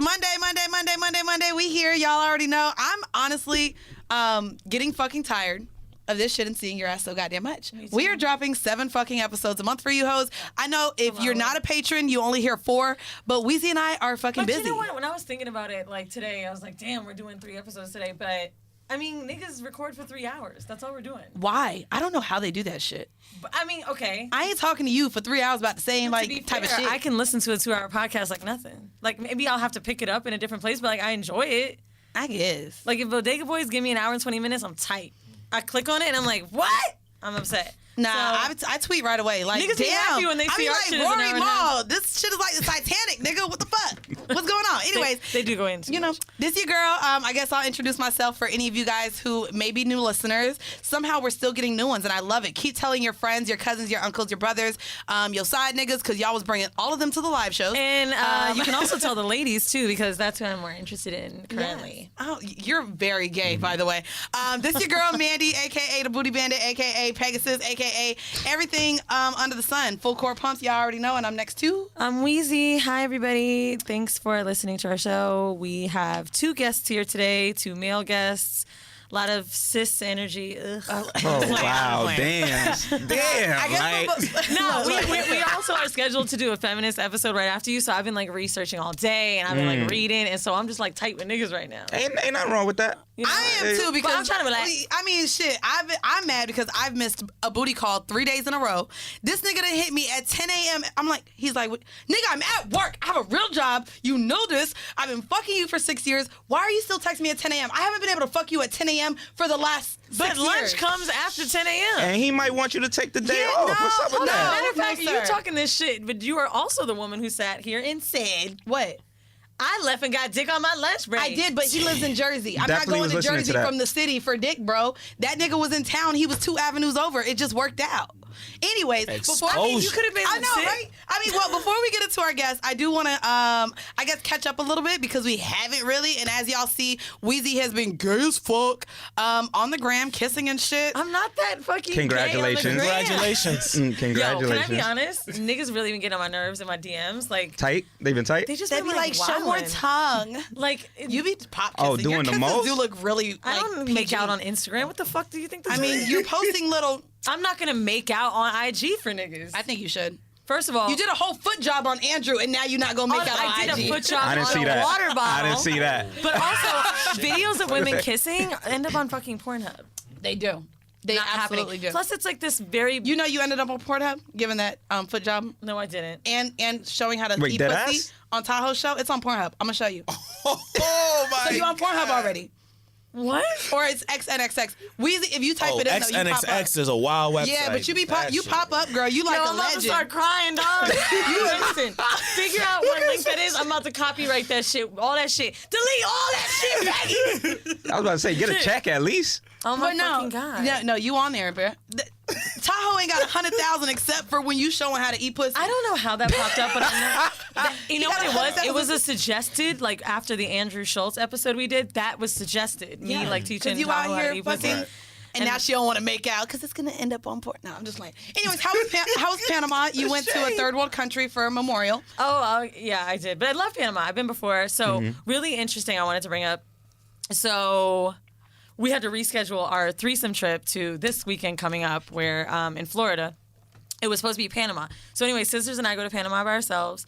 Monday. We here. Y'all already know. I'm honestly getting fucking tired of this shit and seeing your ass so goddamn much. We are dropping 7 fucking episodes a month for you hoes. I know if you're not a patron, you only hear 4, but Weezy and I are fucking busy. But you know what? When I was thinking about it, like today, I was like, damn, we're doing 3 episodes today, but I mean, niggas record for 3 hours. That's all we're doing. Why? I don't know how they do that shit. But, I mean, okay. I ain't talking to you for 3 hours about the same type of shit. I can listen to a 2-hour podcast like nothing. Like maybe I'll have to pick it up in a different place, but like I enjoy it. I guess. Like if Bodega Boys give me an hour and 20 minutes, I'm tight. I click on it and I'm like, what? I'm upset. Nah, I tweet right away. Like, niggas damn. be happy when they see our shit. Rory Maul, this shit is like the Titanic, nigga. What the fuck? What's going on? Anyways, they do go into this your girl. I guess I'll introduce myself for any of you guys who may be new listeners. Somehow we're still getting new ones, and I love it. Keep telling your friends, your cousins, your uncles, your brothers, your side niggas, because y'all was bringing all of them to the live shows. And you can also tell the ladies too, because that's who I'm more interested in currently. Yes. Oh, you're very gay, by the way. This your girl Mandii, aka the Booty Bandit, aka Pegasus, aka everything under the sun. Full court pumps, y'all already know, and I'm next to... I'm Weezy. Hi, everybody. Thanks for listening to our show. We have 2 guests here today, 2 male guests. A lot of cis energy. Ugh. Oh, wow. Damn. No, we also are scheduled to do a feminist episode right after you, so I've been like researching all day, and I've been like reading, and so I'm just like tight with niggas right now. Ain't nothing wrong with that. You know? I am too, because I'm trying to relax. I mean, shit. I'm mad because I've missed a booty call 3 days in a row. This nigga done hit me at 10 a.m. He's like, nigga, I'm at work. I have a real job. You know this. I've been fucking you for 6 years. Why are you still texting me at 10 a.m.? I haven't been able to fuck you at 10 a.m. for the last 6 years. But lunch comes after 10 a.m. And he might want you to take the day off. What's up with that? Matter of fact, you're talking this shit, but you are also the woman who sat here and said, what? I left and got dick on my lunch break. I did, but he lives in Jersey. I'm Definitely not going to Jersey to from the city for dick, bro. That nigga was in town. He was 2 avenues over. It just worked out. Anyways, you could have been. I know, right? I mean, well, before we get into our guests, I do want to, I guess, catch up a little bit because we haven't really. And as y'all see, Weezy has been gay as fuck on the gram, kissing and shit. I'm not that fucking. Congratulations! Gay on the gram. Congratulations! Yo, can I be honest? Niggas really been getting on my nerves in my DMs. Like tight. They've been tight. They just be like show more tongue. Like you be pop kissing. Doing your the most. Do look really. I don't make out on Instagram. What the fuck do you think? This is? You're posting little. I'm not gonna make out on IG for niggas. I think you should. First of all, you did a whole foot job on Andrew, and now you're not gonna make out on IG. I did a foot job on a water bottle. I didn't see that. But also, videos of women kissing end up on fucking Pornhub. They do. They absolutely do. Plus, it's like this very. You know, you ended up on Pornhub giving that foot job. No, I didn't. And showing how to eat pussy on Tahoe's show. It's on Pornhub. I'm gonna show you. Oh my! So you on Pornhub already? What? Or it's XNXX. Weezy, if you type it in, XNXX is a wild website. Yeah, but you pop up, girl. You like a legend. I'm about to start crying, dog. Listen, figure out what link that is. I'm about to copyright that shit. All that shit. Delete all that shit, Maggie. I was about to say, get a check at least. Oh my fucking God. No, you on there, bro. Tahoe ain't got 100,000 except for when you showing how to eat pussy. I don't know how that popped up, but I know. You know what it was? It was a suggested, like after the Andrew Schultz episode we did, that was suggested. Me like teaching you Tahoe out how to here eat pussy. fucking, and now she don't want to make out because it's gonna end up on porn. No, I'm just like. Anyways, how was Panama? You went to a third world country for a memorial. Oh yeah, I did. But I love Panama. I've been before. So really interesting. I wanted to bring up. So. We had to reschedule our threesome trip to this weekend coming up where in Florida. It was supposed to be Panama. So anyway, sisters and I go to Panama by ourselves.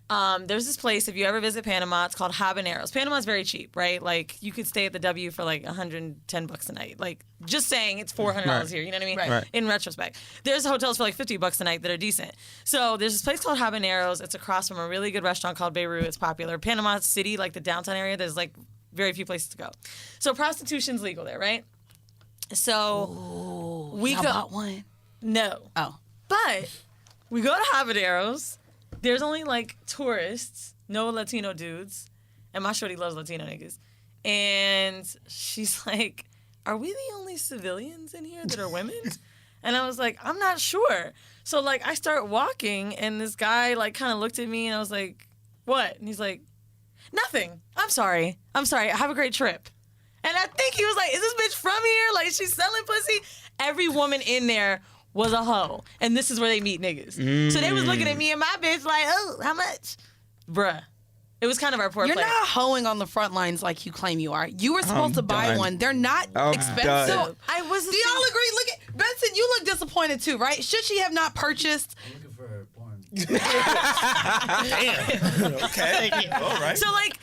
There's this place, if you ever visit Panama, it's called Habaneros. Panama's very cheap, right? Like, you could stay at the W for like $110 a night. Like, just saying it's $400 here, you know what I mean? Right. In retrospect. There's hotels for like $50 a night that are decent. So there's this place called Habaneros. It's across from a really good restaurant called Beirut. It's popular. Panama City, like the downtown area, there's like very few places to go. So prostitution's legal there, right? So we y'all go. bought one? No. Oh. But we go to Habaneros. There's only like tourists, no Latino dudes. And my shorty loves Latino niggas. And she's like, are we the only civilians in here that are women? And I was like, I'm not sure. So like I start walking and this guy like kind of looked at me and I was like, what? And he's like, nothing. I'm sorry. Have a great trip. And I think he was like, is this bitch from here? Like, she's selling pussy? Every woman in there was a hoe. And this is where they meet niggas. So they was looking at me and my bitch like, oh, how much? Bruh. It was kind of our poor You're play. not hoeing on the front lines like you claim you are. You were supposed to buy done. one. They're not I'm expensive. done. I was. Do y'all agree? Look at Benson. You look disappointed too, right? Should she have not purchased? I'm looking for porn. Okay. All right. So like,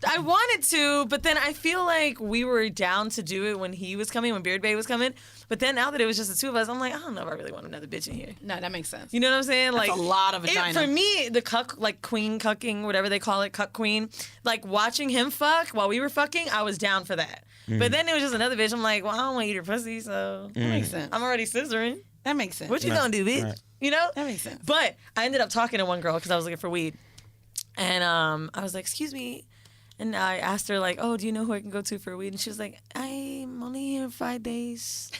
I wanted to, but then I feel like we were down to do it when he was coming, when Beard Bay was coming. But then now that it was just the two of us, I'm like, I don't know if I really want another bitch in here. No, that makes sense. You know what I'm saying? That's Like a lot of vagina. For me, the cuck, like queen cucking, whatever they call it, cuck queen. Like watching him fuck while we were fucking, I was down for that. But then it was just another bitch. I'm like, well, I don't want to eat her pussy, so That makes sense. I'm already scissoring. That makes sense. What you gonna do, bitch? Right. You know? That makes sense. But I ended up talking to one girl because I was looking for weed, and I was like, "Excuse me," and I asked her like, "Oh, do you know who I can go to for weed?" And she was like, "I'm only here 5 days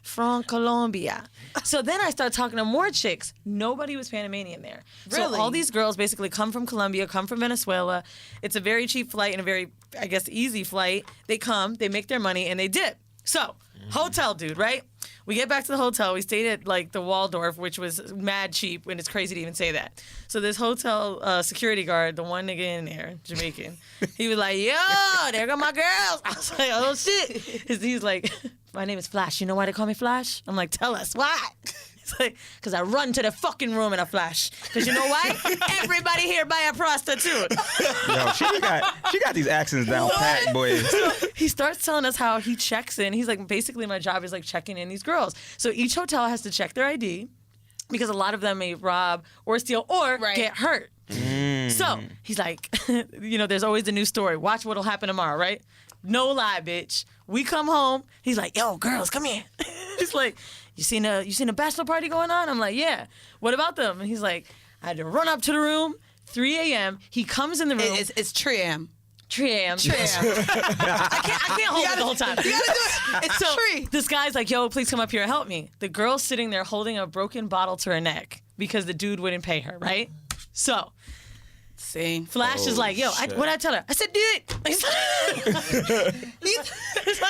from Colombia." So then I started talking to more chicks. Nobody was Panamanian there. Really? So all these girls basically come from Colombia, come from Venezuela. It's a very cheap flight and a very, I guess, easy flight. They come, they make their money, and they dip. So, hotel dude, right? We get back to the hotel. We stayed at like the Waldorf, which was mad cheap, and it's crazy to even say that. So this hotel security guard, the one nigga in there, Jamaican, he was like, "Yo, there go my girls." I was like, "Oh shit." He's like, "My name is Flash. You know why they call me Flash?" I'm like, "Tell us why." He's like, "Because I run to the fucking room in a flash. Because you know why? Everybody here buy a prostitute." Yo, she got these accents down pat, boy. He starts telling us how he checks in. He's like, basically, my job is like checking in these girls. So each hotel has to check their ID because a lot of them may rob or steal or Right. get hurt. So he's like, you know, there's always a new story. Watch what'll happen tomorrow, right? No lie, bitch. We come home. He's like, "Yo, girls, come here." He's like, you seen a bachelor party going on?" I'm like, "Yeah." "What about them?" And he's like, "I had to run up to the room, 3 a.m. He comes in the room. It's Triam. 3 a.m. I can't hold it the whole time. You gotta do it. It's So tree. this guy's like, "Yo, please come up here and help me." The girl's sitting there holding a broken bottle to her neck because the dude wouldn't pay her, right? So See. Flash is like, "Yo, what'd I tell her?" I said, "Do it." He's like,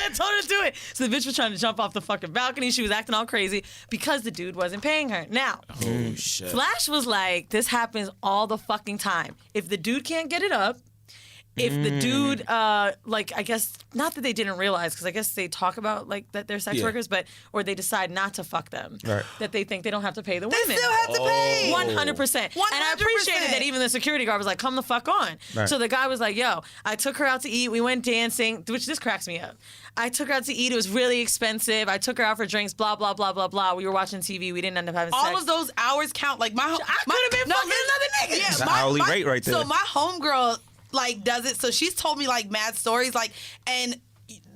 "I told her to do it." So the bitch was trying to jump off the fucking balcony. She was acting all crazy because the dude wasn't paying her. Now, Oh shit. Flash was like, "This happens all the fucking time. If the dude can't get it up, if the dude, like, I guess, not that they didn't realize, because I guess they talk about, like, that they're sex Yeah. workers, but, or they decide not to fuck them. Right. That they think they don't have to pay the They women. still have to pay. 100%. And I appreciated 100%. that even the security guard was like, "Come the fuck on." Right. So the guy was like, "Yo, I took her out to eat. We went dancing," which this cracks me up. "I took her out to eat. It was really expensive. I took her out for drinks, blah, blah, blah, blah, blah. We were watching TV. We didn't end up having sex." All of those hours count. Like my, I could have been fucking another nigga. Yeah, It's an hourly rate right there. So my homegirl like does it. So she's told me like mad stories, like, and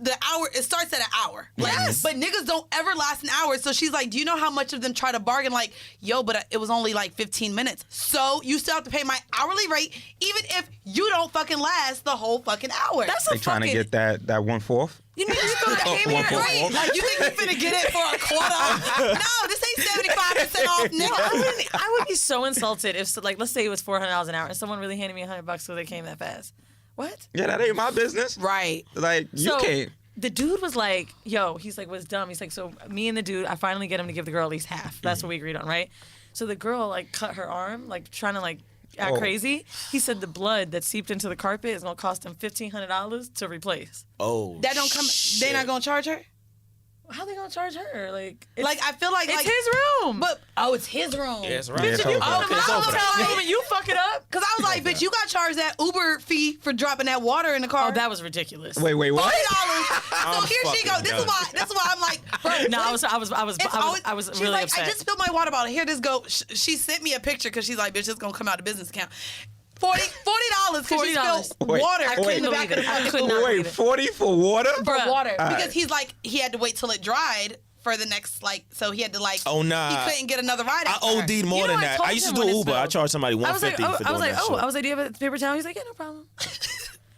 the hour it starts at an hour. Like, but niggas don't ever last an hour. So she's like, "Do you know how much of them try to bargain? Like, yo, but it was only like 15 minutes. So you still have to pay my hourly rate, even if you don't fucking last the whole fucking hour." That's a They trying to fucking... get that 1/4. You niggas thought I came here one, right? Like, you think you finna get it for a quarter? No, this ain't 75% off, nigga. I would be so insulted if, like, let's say it was $400 an hour and someone really handed me $100 so they came that fast. What? Yeah, that ain't my business. Right. Like, you So can't. the dude was like, "Yo," he's like, "What's dumb?" He's like, "So me and the dude, I finally get him to give the girl at least half. That's what we agreed on, right?" So the girl like cut her arm, like trying to like act Oh. crazy. He said the blood that seeped into the carpet is gonna cost him $1,500 to replace. Oh. That don't come. They not gonna charge her. How they gonna charge her? Like, Like I feel like it's like his room. But it's his room. Yeah, it's right. Yeah, it's over. Oh, Okay, my it's over. hotel room and you fuck it up? Cause I was like, bitch, you got charged that Uber fee for dropping that water in the car. Oh, that was ridiculous. Wait, what? $40. So I'm here she go. fucking This done. is why. That's why I'm like, bro. No, I was She's really like, upset. I just spilled my water bottle. Here this go. She sent me a picture because she's like, bitch, it's gonna come out of business account. $40 because she spilled Wait, water I in couldn't the back believe of the it. I car. could not Wait, believe it. 40 for water? For Bruh. water All because right. he's like he had to wait till it dried for the next so he had to like. Oh, nah. He couldn't get another ride. I after her. OD'd more You know, than I that. told I used to him do when it Uber. I smelled. charged somebody $150 I was like, for doing do that you have a paper towel? He's like, "Yeah, no problem."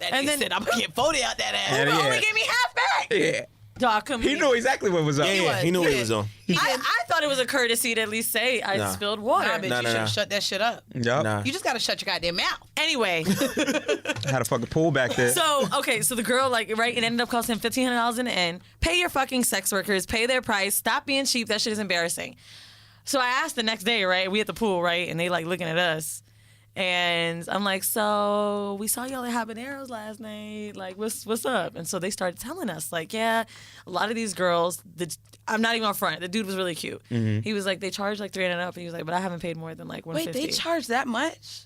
That And nigga then- said, I'm gonna get 40 out that ass. Yeah, Uber yeah. only gave me half back. Yeah. Dog, couldn't He believe knew it. exactly what was up. shit. Yeah, he knew what he was doing. I thought it was a courtesy to at least say I Nah. spilled water. Nah, bitch, Nah, you nah, should nah. have shut that shit up. Yup. Nah. You just gotta shut your goddamn mouth. Anyway, Had a fucking pool back there. so the girl it ended up costing him $1,500 in the end. Pay your fucking sex workers, pay their price, stop being cheap. That shit is embarrassing. So I asked the next day, right? We at the pool, right? And they like looking at us. And I'm like, so we saw y'all at Habaneros last night. Like, what's up? And so they started telling us, like, yeah, a lot of these girls, I'm not even on front. The dude was really cute. He was like, they charge like $300 and up. And he was like, but I haven't paid more than like $150. Wait, they charge that much?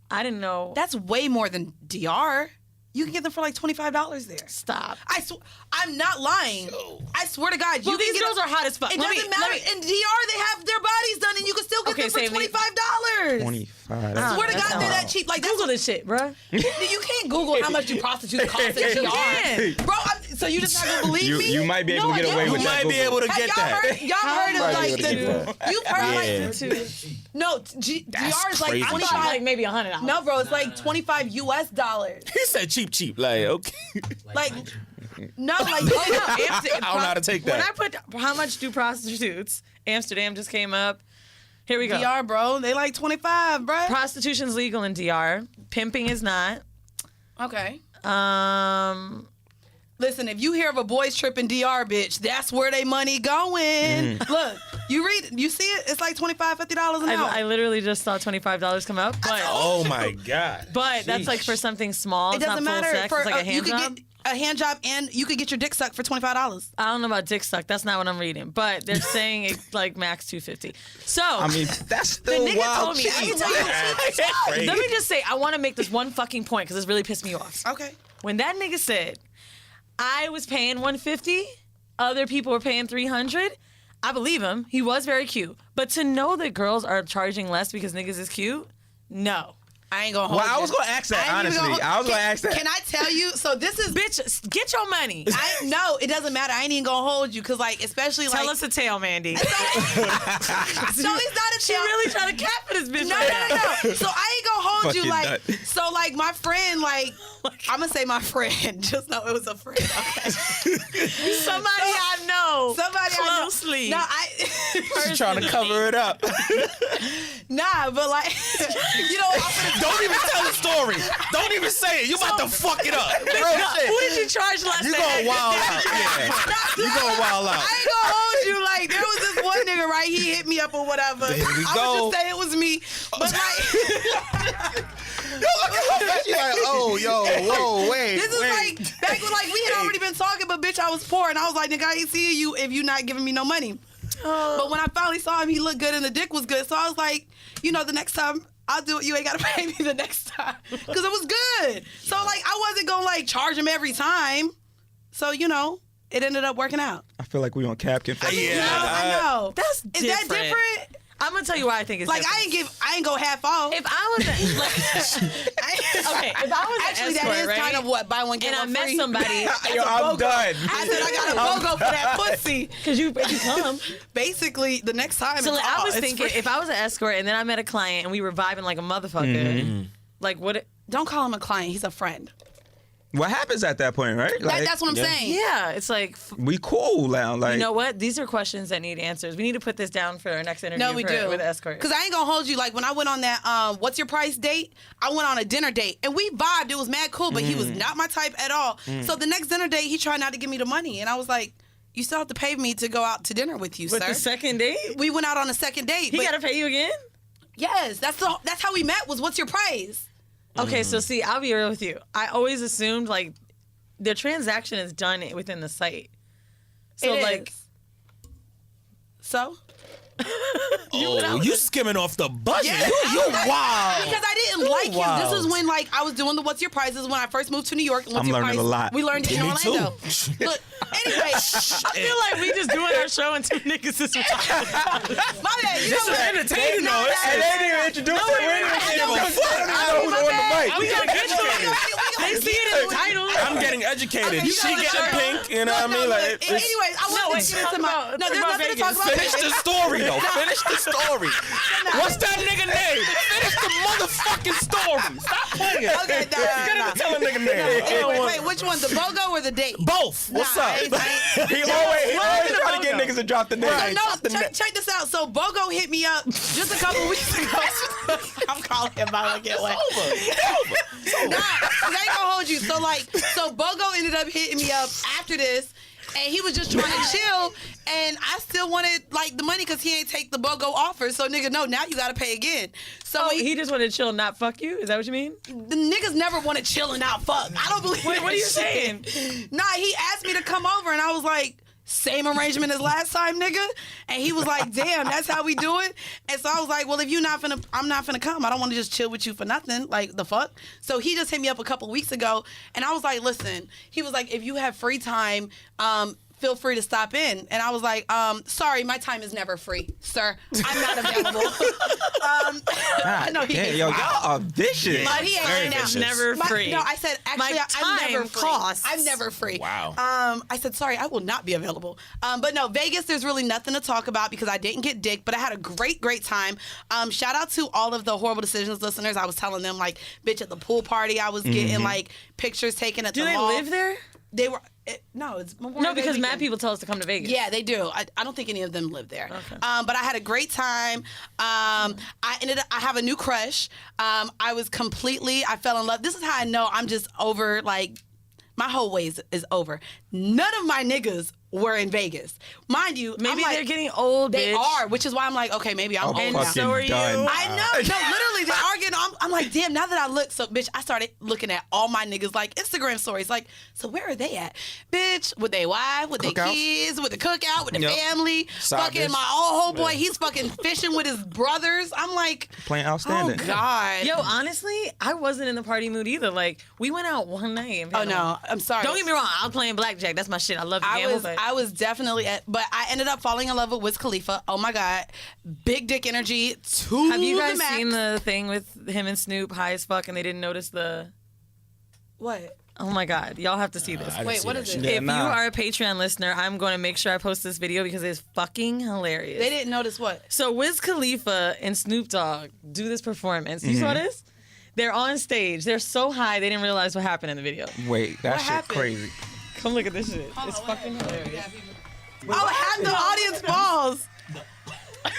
I didn't know. That's way more than DR. You can get them for like $25 there. Stop. I'm not lying. I swear to God. Well, you these can girls are hot as fuck. It doesn't matter. In DR, they have their bodies done, and you can still get them for $25. 25. I swear to God, they're that cheap. Like, Google this shit, bro. You can't Google how much do prostitutes cost in DR. Bro, so you just not going to believe me? You might be able to get away You with that. might be able to Have get y'all that. heard, y'all heard of like you've heard Yeah. like no DR is like crazy. 25 Like maybe $100. no bro it's like $25 US. He said cheap. Like, okay. Like no like I don't know how to take that. When I put how much do prostitutes, Amsterdam just came up. Here we go. DR bro they like 25 bro. Prostitution's legal in DR. Pimping is not. Okay. Listen, Listen, if you hear of a boys trip in DR, bitch, that's where they money going. Look, you see it, it's like $25, $50 an hour. I literally just saw $25 come up, but Oh my God. that's like for something small. it It's doesn't not full matter. sex. It's like a hand you could job. get a hand job and you could get your dick sucked for $25. I don't know about dick suck. That's not what I'm reading. But they're saying it's like max $250. So I mean, that's the still nigga wild. told me. I can tell you. Let me just say, I want to make this one fucking point because it's really pissed me off. Okay. When that nigga said I was paying $150, other people were paying $300, I believe him. He was very cute. But to know that girls are charging less because niggas is cute, no. I ain't gonna hold Well, I you. was gonna ask that, I ain't even honestly. I was gonna ask that. Can I tell you? So this is Bitch, get your money. no, it doesn't matter. I ain't even gonna hold you because like especially Tell like us a tale, Mandii. no, it's not a She tale. really trying to cap for this bitch. No. So I ain't gonna hold you Fucking like nut. so like my friend like I'm gonna say my friend. Just know it was a friend. Okay. Somebody I know. Somebody closely. I know. No, She's trying to cover it up. nah, but like you know what, I'm gonna Don't even tell the story. Don't even say it. You about to fuck it up. Real shit. Who did you charge last You night? going wild out. Yeah. You going wild out. I ain't gonna hold you. Like there was this one nigga, right? He hit me up or whatever. There we I go. would just say it was me, but like. She like, oh, yo, whoa, wait. This is like back when like we had already been talking, but bitch, I was poor, and I was like, nigga, I ain't see you if you not giving me no money. But when I finally saw him, he looked good and the dick was good, so I was like, you know, the next time I'll do it. You ain't gotta pay me the next time because it was good. So like I wasn't gonna like charge him every time. So you know, it ended up working out. I feel like we on Cap Confession. Yeah. I know. That's Is that different? I'm gonna tell you why I think it's Like different. I ain't go half off. If I was okay, if I was Actually, an that escort, is right? kind of what buy one get and I one met free. somebody Yo, I'm done. I said I got a BOGO for that pussy. because you come. Basically, the next time. So it's like, I all- was it's thinking, free. if I was an escort and then I met a client and we were vibing like a motherfucker, like what? Don't call him a client. He's a friend. What happens at that point, right? Like, That's what I'm saying. Yeah, it's like. we cool now. Like, You know what? These are questions that need answers. We need to put this down for our next interview. No, we do. with escort. Because I ain't gonna hold you. Like when I went on that what's your price date, I went on a dinner date and we vibed. It was mad cool, but he was not my type at all. So the next dinner date, he tried not to give me the money, and I was like, "You still have to pay me to go out to dinner with you, with sir." the second date, We went out on a second date. he but got to pay you again. yes, that's how we met. Was what's your price? Okay, so see, I'll be real with you. I always assumed like the transaction is done within the site. So It like, is. So. Oh, you skimming off the budget. Yeah. You wild. Because I didn't like him. wild. This is when like I was doing the What's Your Prices when I first moved to New York. And What's I'm Your learning Price? a lot. We learned it in Me Orlando. too. Look, anyway, I feel like we just doing our show and two niggas is my bad. You This know is what? entertaining though. Hey, they didn't even introduce it. We didn't even give a introduce it. fuck. I don't know who's on the mic. We gotta get to it. They see it in the title. I'm getting educated. Okay, you She know getting what? pink. You know what I mean? Like, it's- Anyways, I wasn't getting into my. No, there's about nothing to talk Vegas. about. finish the story though. Finish the story. What's that nigga name? Finish the motherfucking story. Stop playing. Okay, nah. Tell a nigga name. Anyway, wait, which one? The BOGO or the date? Both. What's Nah, up? I ain't- He always trying to get niggas to drop the name. So no, check this out. So BOGO hit me up just a couple weeks ago. I'm calling him by like get wet. Nah, 'cause I ain't gonna hold you. So BOGO ended up hitting me up after this. And he was just trying to chill, and I still wanted like the money because he ain't take the BOGO offer. So nigga, no, now you gotta pay again. So he just wanted to chill, not fuck you. Is that what you mean? the niggas never want to chill and not fuck. I don't believe. Wait, what are you that saying? shit. Nah, he asked me to come over, and I was like, same arrangement as last time, nigga. And he was like, damn, that's how we do it. And so I was like, well, if you're not finna, I'm not finna come. I don't want to just chill with you for nothing. Like, the fuck? So he just hit me up a couple weeks ago, and I was like, listen, he was like, if you have free time, feel free to stop in. And I was like, sorry, my time is never free, sir. I'm not available. No, he ain't. Yo, y'all are vicious. But he Very ain't now. vicious. Never free. No, I said, actually, My I'm never time free. costs. I'm never free. Wow. I said, sorry, I will not be available. But no, Vegas, there's really nothing to talk about because I didn't get dick, but I had a great, great time. Shout out to all of the Horrible Decisions listeners. I was telling them, like, bitch, at the pool party, I was getting, like, pictures taken at Do the they mall. live there? They were, no, it's Memorial No, Day because mad weekend. people tell us to come to Vegas. Yeah, they do. I don't think any of them live there. Okay. But I had a great time. I have a new crush. I fell in love. This is how I know I'm just over, like, my whole ways is over. None of my niggas were in Vegas. Mind you, Maybe I'm like, they're getting old, they bitch. are, which is why I'm like, okay, maybe I'm old And now. fucking so are you. done. I know. No, literally, they are getting. I'm like, damn. Now that I look, so bitch, I started looking at all my niggas like Instagram stories. Like, so where are they at, bitch? With their wife, with their Cookouts? kids, with the cookout, with the Yep. family. Side fucking bitch. my old homeboy. He's fucking fishing with his brothers. I'm like, Playing oh outstanding. god. Yo, honestly, I wasn't in the party mood either. Like, we went out one night. In Oh Panama. no, I'm sorry. Don't get me wrong. I was playing blackjack. That's my shit. I love to gamble. I was definitely but I ended up falling in love with Wiz Khalifa. Oh my god, big dick energy. Have you guys max. seen the thing with him and Snoop high as fuck and they didn't notice the... What? Oh my god, y'all have to see this. I didn't Wait, see what that is shit. it? Yeah, If nah. you are a Patreon listener, I'm going to make sure I post this video because it's fucking hilarious. They didn't notice what? So Wiz Khalifa and Snoop Dogg do this performance. You saw this? They're on stage. They're so high they didn't realize what happened in the video. Wait, that What shit happened? crazy. Come look at this shit. It's fucking hilarious. Oh, half the audience falls.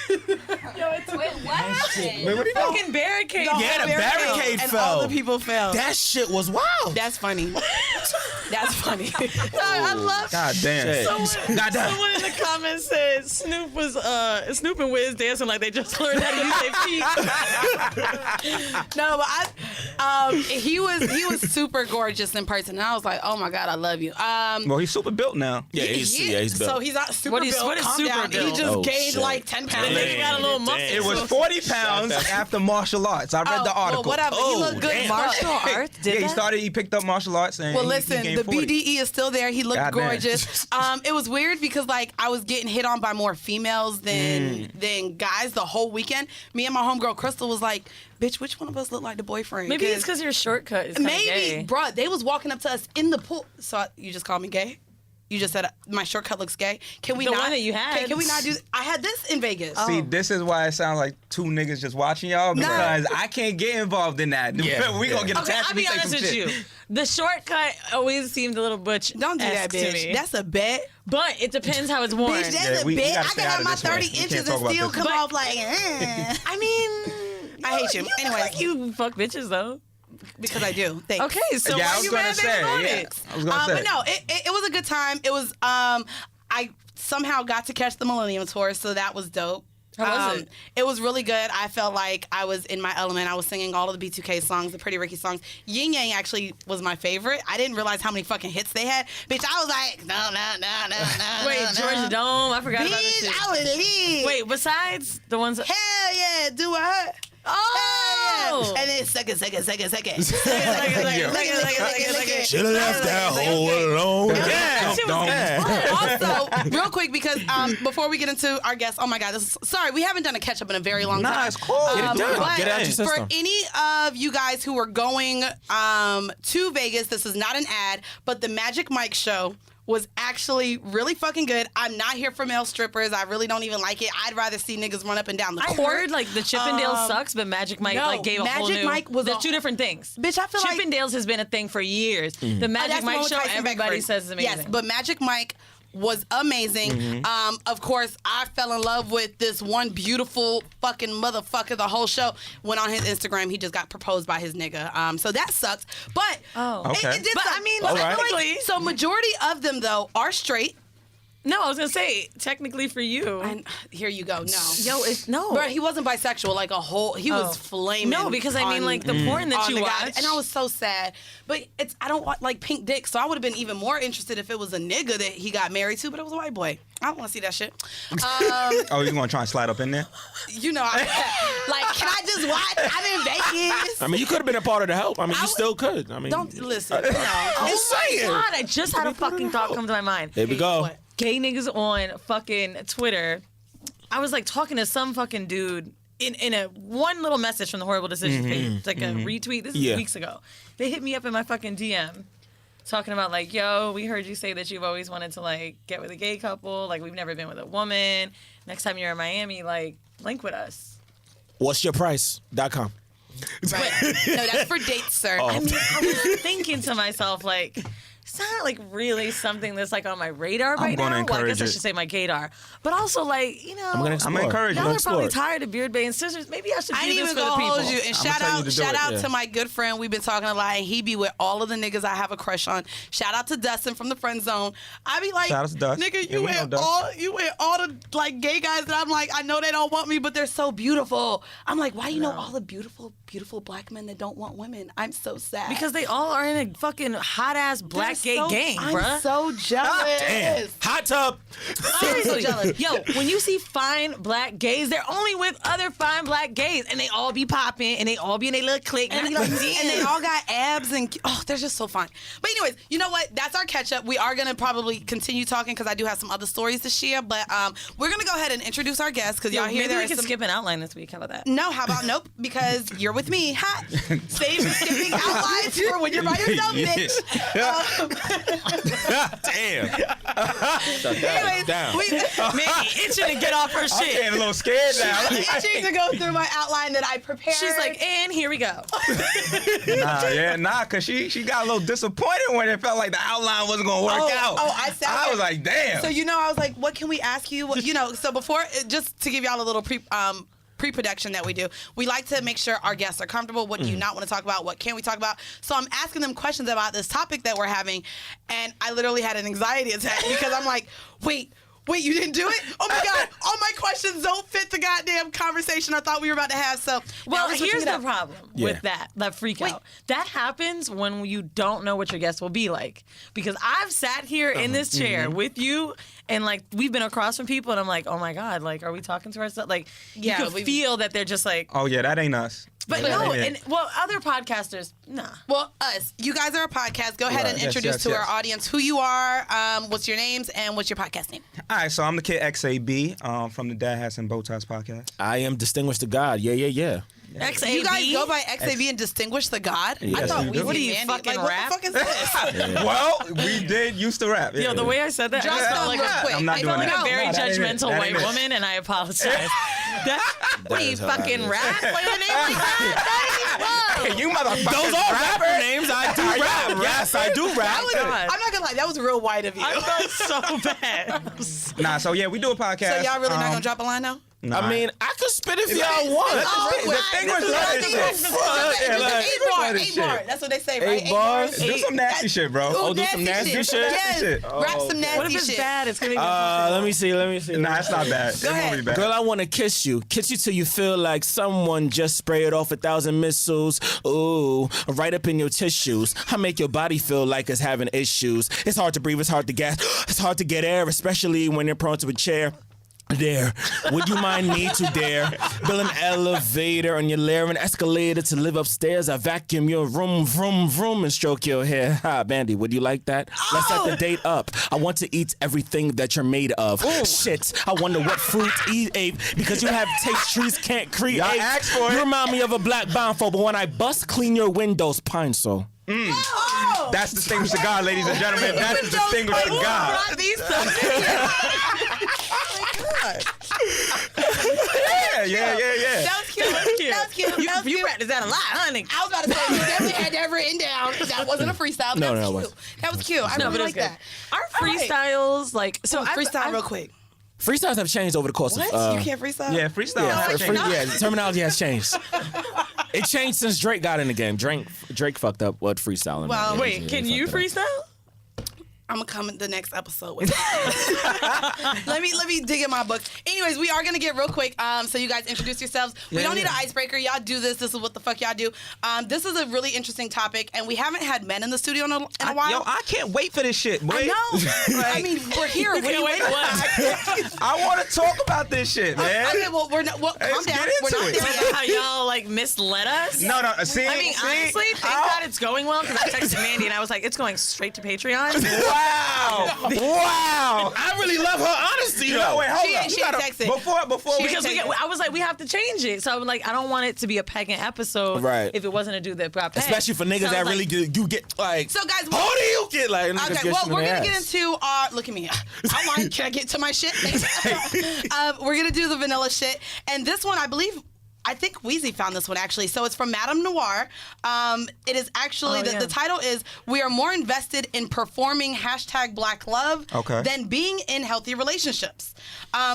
Wait, what happened? Wait, what are you doing? Fucking barricade. Yeah, the barricade and fell. all the people fell. That shit was wild. That's funny. That's funny. I love God damn. Someone in the comments said Snoop and Wiz dancing like they just learned how to use their feet. No, but he was super gorgeous in person, and I was like, oh my god, I love you. Well, he's super built now. Yeah, he's built. So he's not super What is built. super Calm down. built? He just Oh, gained shit. like 10 pounds. The nigga got a little muscle. Damn. It was 40 pounds after martial arts. I read the article. Well, whatever. Oh, he looked good. damn. as fuck. Martial arts? Did that? He picked up martial arts and Well, he listen, gained the 40. BDE is still there. He looked Goddamn. gorgeous. It was weird because like I was getting hit on by more females than guys the whole weekend. Me and my homegirl Crystal was like, "Bitch, which one of us look like the boyfriend?" Maybe it's because your shortcut is kinda maybe, gay. bruh, they was walking up to us in the pool. So you just called me gay? You just said my shortcut looks gay. Can we The not? one that you had. Can we not do? I had this in Vegas. See, this is why it sounds like two niggas just watching y'all because I can't get involved in that. Yeah, we gonna get Okay, attacked I'll if we be say honest some with shit. you. The shortcut always seemed a little butch. Don't do that, to bitch. me. That's a bet. But it depends how it's worn. Bitch, that's Yeah, a we bet. gotta I stay can out have of my this one. 30 We can't inches talk and about still this. come But- off like, I mean, I hate you. Anyway, like you fuck bitches though. because I do. Thanks. Okay, so Yeah, I why was you gonna mad say, they was on yeah. it? I was gonna say. But no, it was a good time. It was, I somehow got to catch the Millennium Tour, so that was dope. How was it? It was really good. I felt like I was in my element. I was singing all of the B2K songs, the Pretty Ricky songs. Yin Yang actually was my favorite. I didn't realize how many fucking hits they had. Bitch, I was like, no. Wait, Georgia Dome. I forgot about this Bitch, shit. I was lit. Wait, besides the ones. Hell yeah, do I? Oh! And then second. Should have left that hole alone. That shit was good. Also, real quick, because before we get into our guests, oh my God, sorry, we haven't done a catch up in a very long time. Nah, it's cool. Get it done. But Get it out your for system. any of you guys who are going to Vegas, this is not an ad, but the Magic Mike show was actually really fucking good. I'm not here for male strippers. I really don't even like it. I'd rather see niggas run up and down the I court. heard like the Chippendales sucks, but Magic Mike no, like gave a whole Magic new. Mike was They're a- two different things. Bitch, I feel like Chippendales has been a thing for years. The Oh, Magic that's the one Mike with show, Tyson everybody Beckford. says is amazing. Yes, but Magic Mike was amazing. Of course, I fell in love with this one beautiful fucking motherfucker the whole show. Went on his Instagram, he just got proposed by his nigga. So that sucks. But Oh. it Okay. did But suck. I mean, But I feel technically- like, so majority of them though are straight. No, I was gonna say technically for you. Here you go. No. Yo, it's no. Bro, he wasn't bisexual. Like a whole, he was flaming. No, because I mean, like the porn that on you the watch, guy, and I was so sad. But I don't want like pink dick, so I would have been even more interested if it was a nigga that he got married to, but it was a white boy. I don't want to see that shit. Oh, you gonna try and slide up in there? You know, like, can I just watch? I'm in Vegas. I mean, you could have been a part of the help. I mean, you still could. I mean, Don't listen. No. I'm just saying. God, I just had a fucking thought come to my mind. Here we go. What? Gay niggas on fucking Twitter. I was like talking to some fucking dude in a one little message from the Horrible Decisions page, like a retweet. This is weeks ago. They hit me up in my fucking DM. Talking about like, yo, we heard you say that you've always wanted to like get with a gay couple. Like we've never been with a woman. Next time you're in Miami, like link with us. What's your price.com. Right. No, that's for dates, sir. I mean, I was thinking to myself like, it's not like really something that's like on my radar right now. gonna Well, I encourage guess I it. should say my gaydar. But also like, you know, I'm gonna encourage you. y'all are probably tired of beard bay and scissors. Maybe I should I do ain't this even for the gonna people. hold you. And I'ma tell you to do shout it, out yeah. to my good friend. We've been talking a lot, and he be with all of the niggas I have a crush on. Shout out to Dustin from the friend zone. I be like, Shout out to Dust. nigga, Yeah, we know Dust. you with all the like gay guys that I'm like, I know they don't want me, but they're so beautiful. I'm like, why you know all the beautiful black men that don't want women? I'm so sad Because they all are in a fucking hot ass black gay gang, I'm bruh. so jealous. Damn. Hot tub. Seriously. Yo, when you see fine black gays, they're only with other fine black gays, and they all be popping, and they all be in their little clique, and, And they all got abs and they're just so fine. But anyways, you know what? That's our catch up. We are gonna probably continue talking because I do have some other stories to share. But we're gonna go ahead and introduce our guests because y'all hear maybe there we can some. skip an outline this week. How about that? No, how about nope? Because you're with me. Ha! Save the skipping outlines for when you're by yourself, bitch. Damn. Anyways, Down. Mandy itching to get off her I'm shit. getting a little scared now. I'm itching to go through my outline that I prepared. She's like, and here we go. Cause she got a little disappointed when it felt like the outline wasn't gonna work out. I was like, damn. So I was like, what can we ask you? So before, just to give y'all a little pre-production that we do, we like to make sure our guests are comfortable. What do you not want to talk about? What can we talk about? So I'm asking them questions about this topic that we're having, and I literally had an anxiety attack because I'm like, wait, you didn't do it? Oh my God, all my questions don't fit the goddamn conversation I thought we were about to have. So Well, now we're switching here's it the up. problem Yeah. with that freak out. That happens when you don't know what your guest will be like. Because I've sat here in this chair with you, and like we've been across from people, and I'm like, oh my God, like are we talking to ourselves? Like you Yeah, can feel that they're just like, Oh yeah, that ain't us. but That no, ain't and it. well, other podcasters, nah. Well, us. You guys are a podcast. Go ahead Right. and Yes, introduce yes, to yes. our audience who you are, what's your names, and what's your podcast name. All right, so I'm the kid XAB from the Dad Hats and Bowties podcast. I am distinguished to God. Yeah. XAB. You guys go by XAB and Distinguish the God? I Yes, thought we we do. What are you, Mandii. fucking like, rap? What the fuck is this? Well, we did used to rap. Yo, the way I said that, I Drop just felt some like real a quick. I'm not I doing felt like that. a very No, that ain't it. judgmental That white ain't it. woman, and I apologize. What you is fucking hilarious. rap? Like a name like that? Hey, you motherfuckers. Those are rapper names. I do rap. Yes, I do rap. I'm not gonna lie, that was real white of you. I felt so bad. Nah, so yeah, we do a podcast. So y'all really not gonna drop a line now? Nah. I mean, I could spit if y'all want. the thing was Eight bar. That's what they say, right? 8 bars? do some nasty shit, bro. Oh, do some nasty shit? Yes. Shit. Rap some nasty What if it's shit. bad? It's gonna be Let me see. Nah, it's not bad. It won't be bad. Girl, I wanna kiss you till you feel like someone just sprayed off 1,000 missiles. Ooh, right up in your tissues. I make your body feel like it's having issues. It's hard to breathe, it's hard to gas, it's hard to get air, especially when you're prone to a chair. There, would you mind me to dare? Build an elevator on your lair, an escalator to live upstairs. I vacuum your room, vroom, vroom, and stroke your hair. Ha, Mandii, would you like that? Let's set the date up. I want to eat everything that you're made of. Shit, I wonder what fruit ate because you have taste trees can't create. Y'all asked for it. You remind me of a black bondfold, but when I bust, clean your windows, pine sol. That's distinguished to God, ladies and gentlemen. That's distinguished to God. Yeah. That was cute. That was cute. That was You cute. rap is that a lie, honey? I was about to say, you definitely had that written down. That wasn't a freestyle. No, That it was wasn't. cute. That was cute. I No, really but it was like good. that. Our All right. freestyles, like, so Oh, freestyle real quick. Freestyles have changed over the course What? of... You can't freestyle? Yeah, freestyle. Yeah, has changed. the terminology has changed. It changed since Drake got in the game. Drake fucked up what freestyling. Well, is. Wait, Yeah, can he you fucked it up. freestyle? I'm gonna come in the next episode with let me dig in my books. Anyways, we are gonna get real quick. So you guys introduce yourselves. We don't need an icebreaker. Y'all do this. This is what the fuck y'all do. This is a really interesting topic, and we haven't had men in the studio in a while. Yo, I can't wait for this shit, boy. I know. I mean, we're here. What do you wait? I want to talk about this shit, man. Okay, well, we're not. Well, calm down. get We're into not it. there yet. How y'all like misled us? No, see. I mean, honestly, thank God it's going well because I texted Mandii and I was like, it's going straight to Patreon. Wow. Wow. I really love her honesty. No, wait, hold on. She ain't texted. Before we Because I was like, we have to change it. So I was like, I don't want it to be a pegging episode if it wasn't a dude that got pegged. Especially for niggas So that like, really you get like. So guys, how do you get like? Okay, well, we're gonna get into our. Look at me. Can I get to my shit? We're gonna do the vanilla shit, and this one, I think Weezy found this one actually. So it's from Madame Noir. It is actually the title is "We are more invested in performing #Black Love than being in healthy relationships."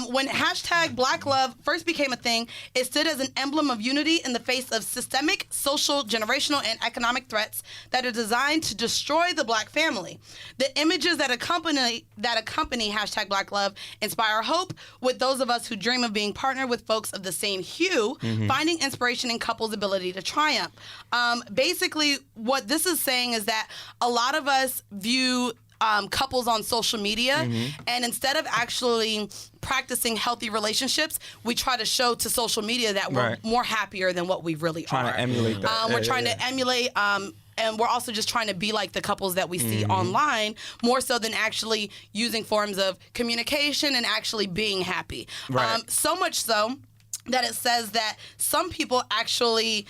When #Black Love first became a thing, it stood as an emblem of unity in the face of systemic, social, generational, and economic threats that are designed to destroy the Black family. The images that accompany #Black Love inspire hope with those of us who dream of being partnered with folks of the same hue. Finding inspiration in couples' ability to triumph. Basically, what this is saying is that a lot of us view couples on social media, and instead of actually practicing healthy relationships, we try to show to social media that we're more happier than what we really are. Trying to emulate that. We're trying to emulate. And we're also just trying to be like the couples that we see online, more so than actually using forms of communication and actually being happy. So much so that it says that some people actually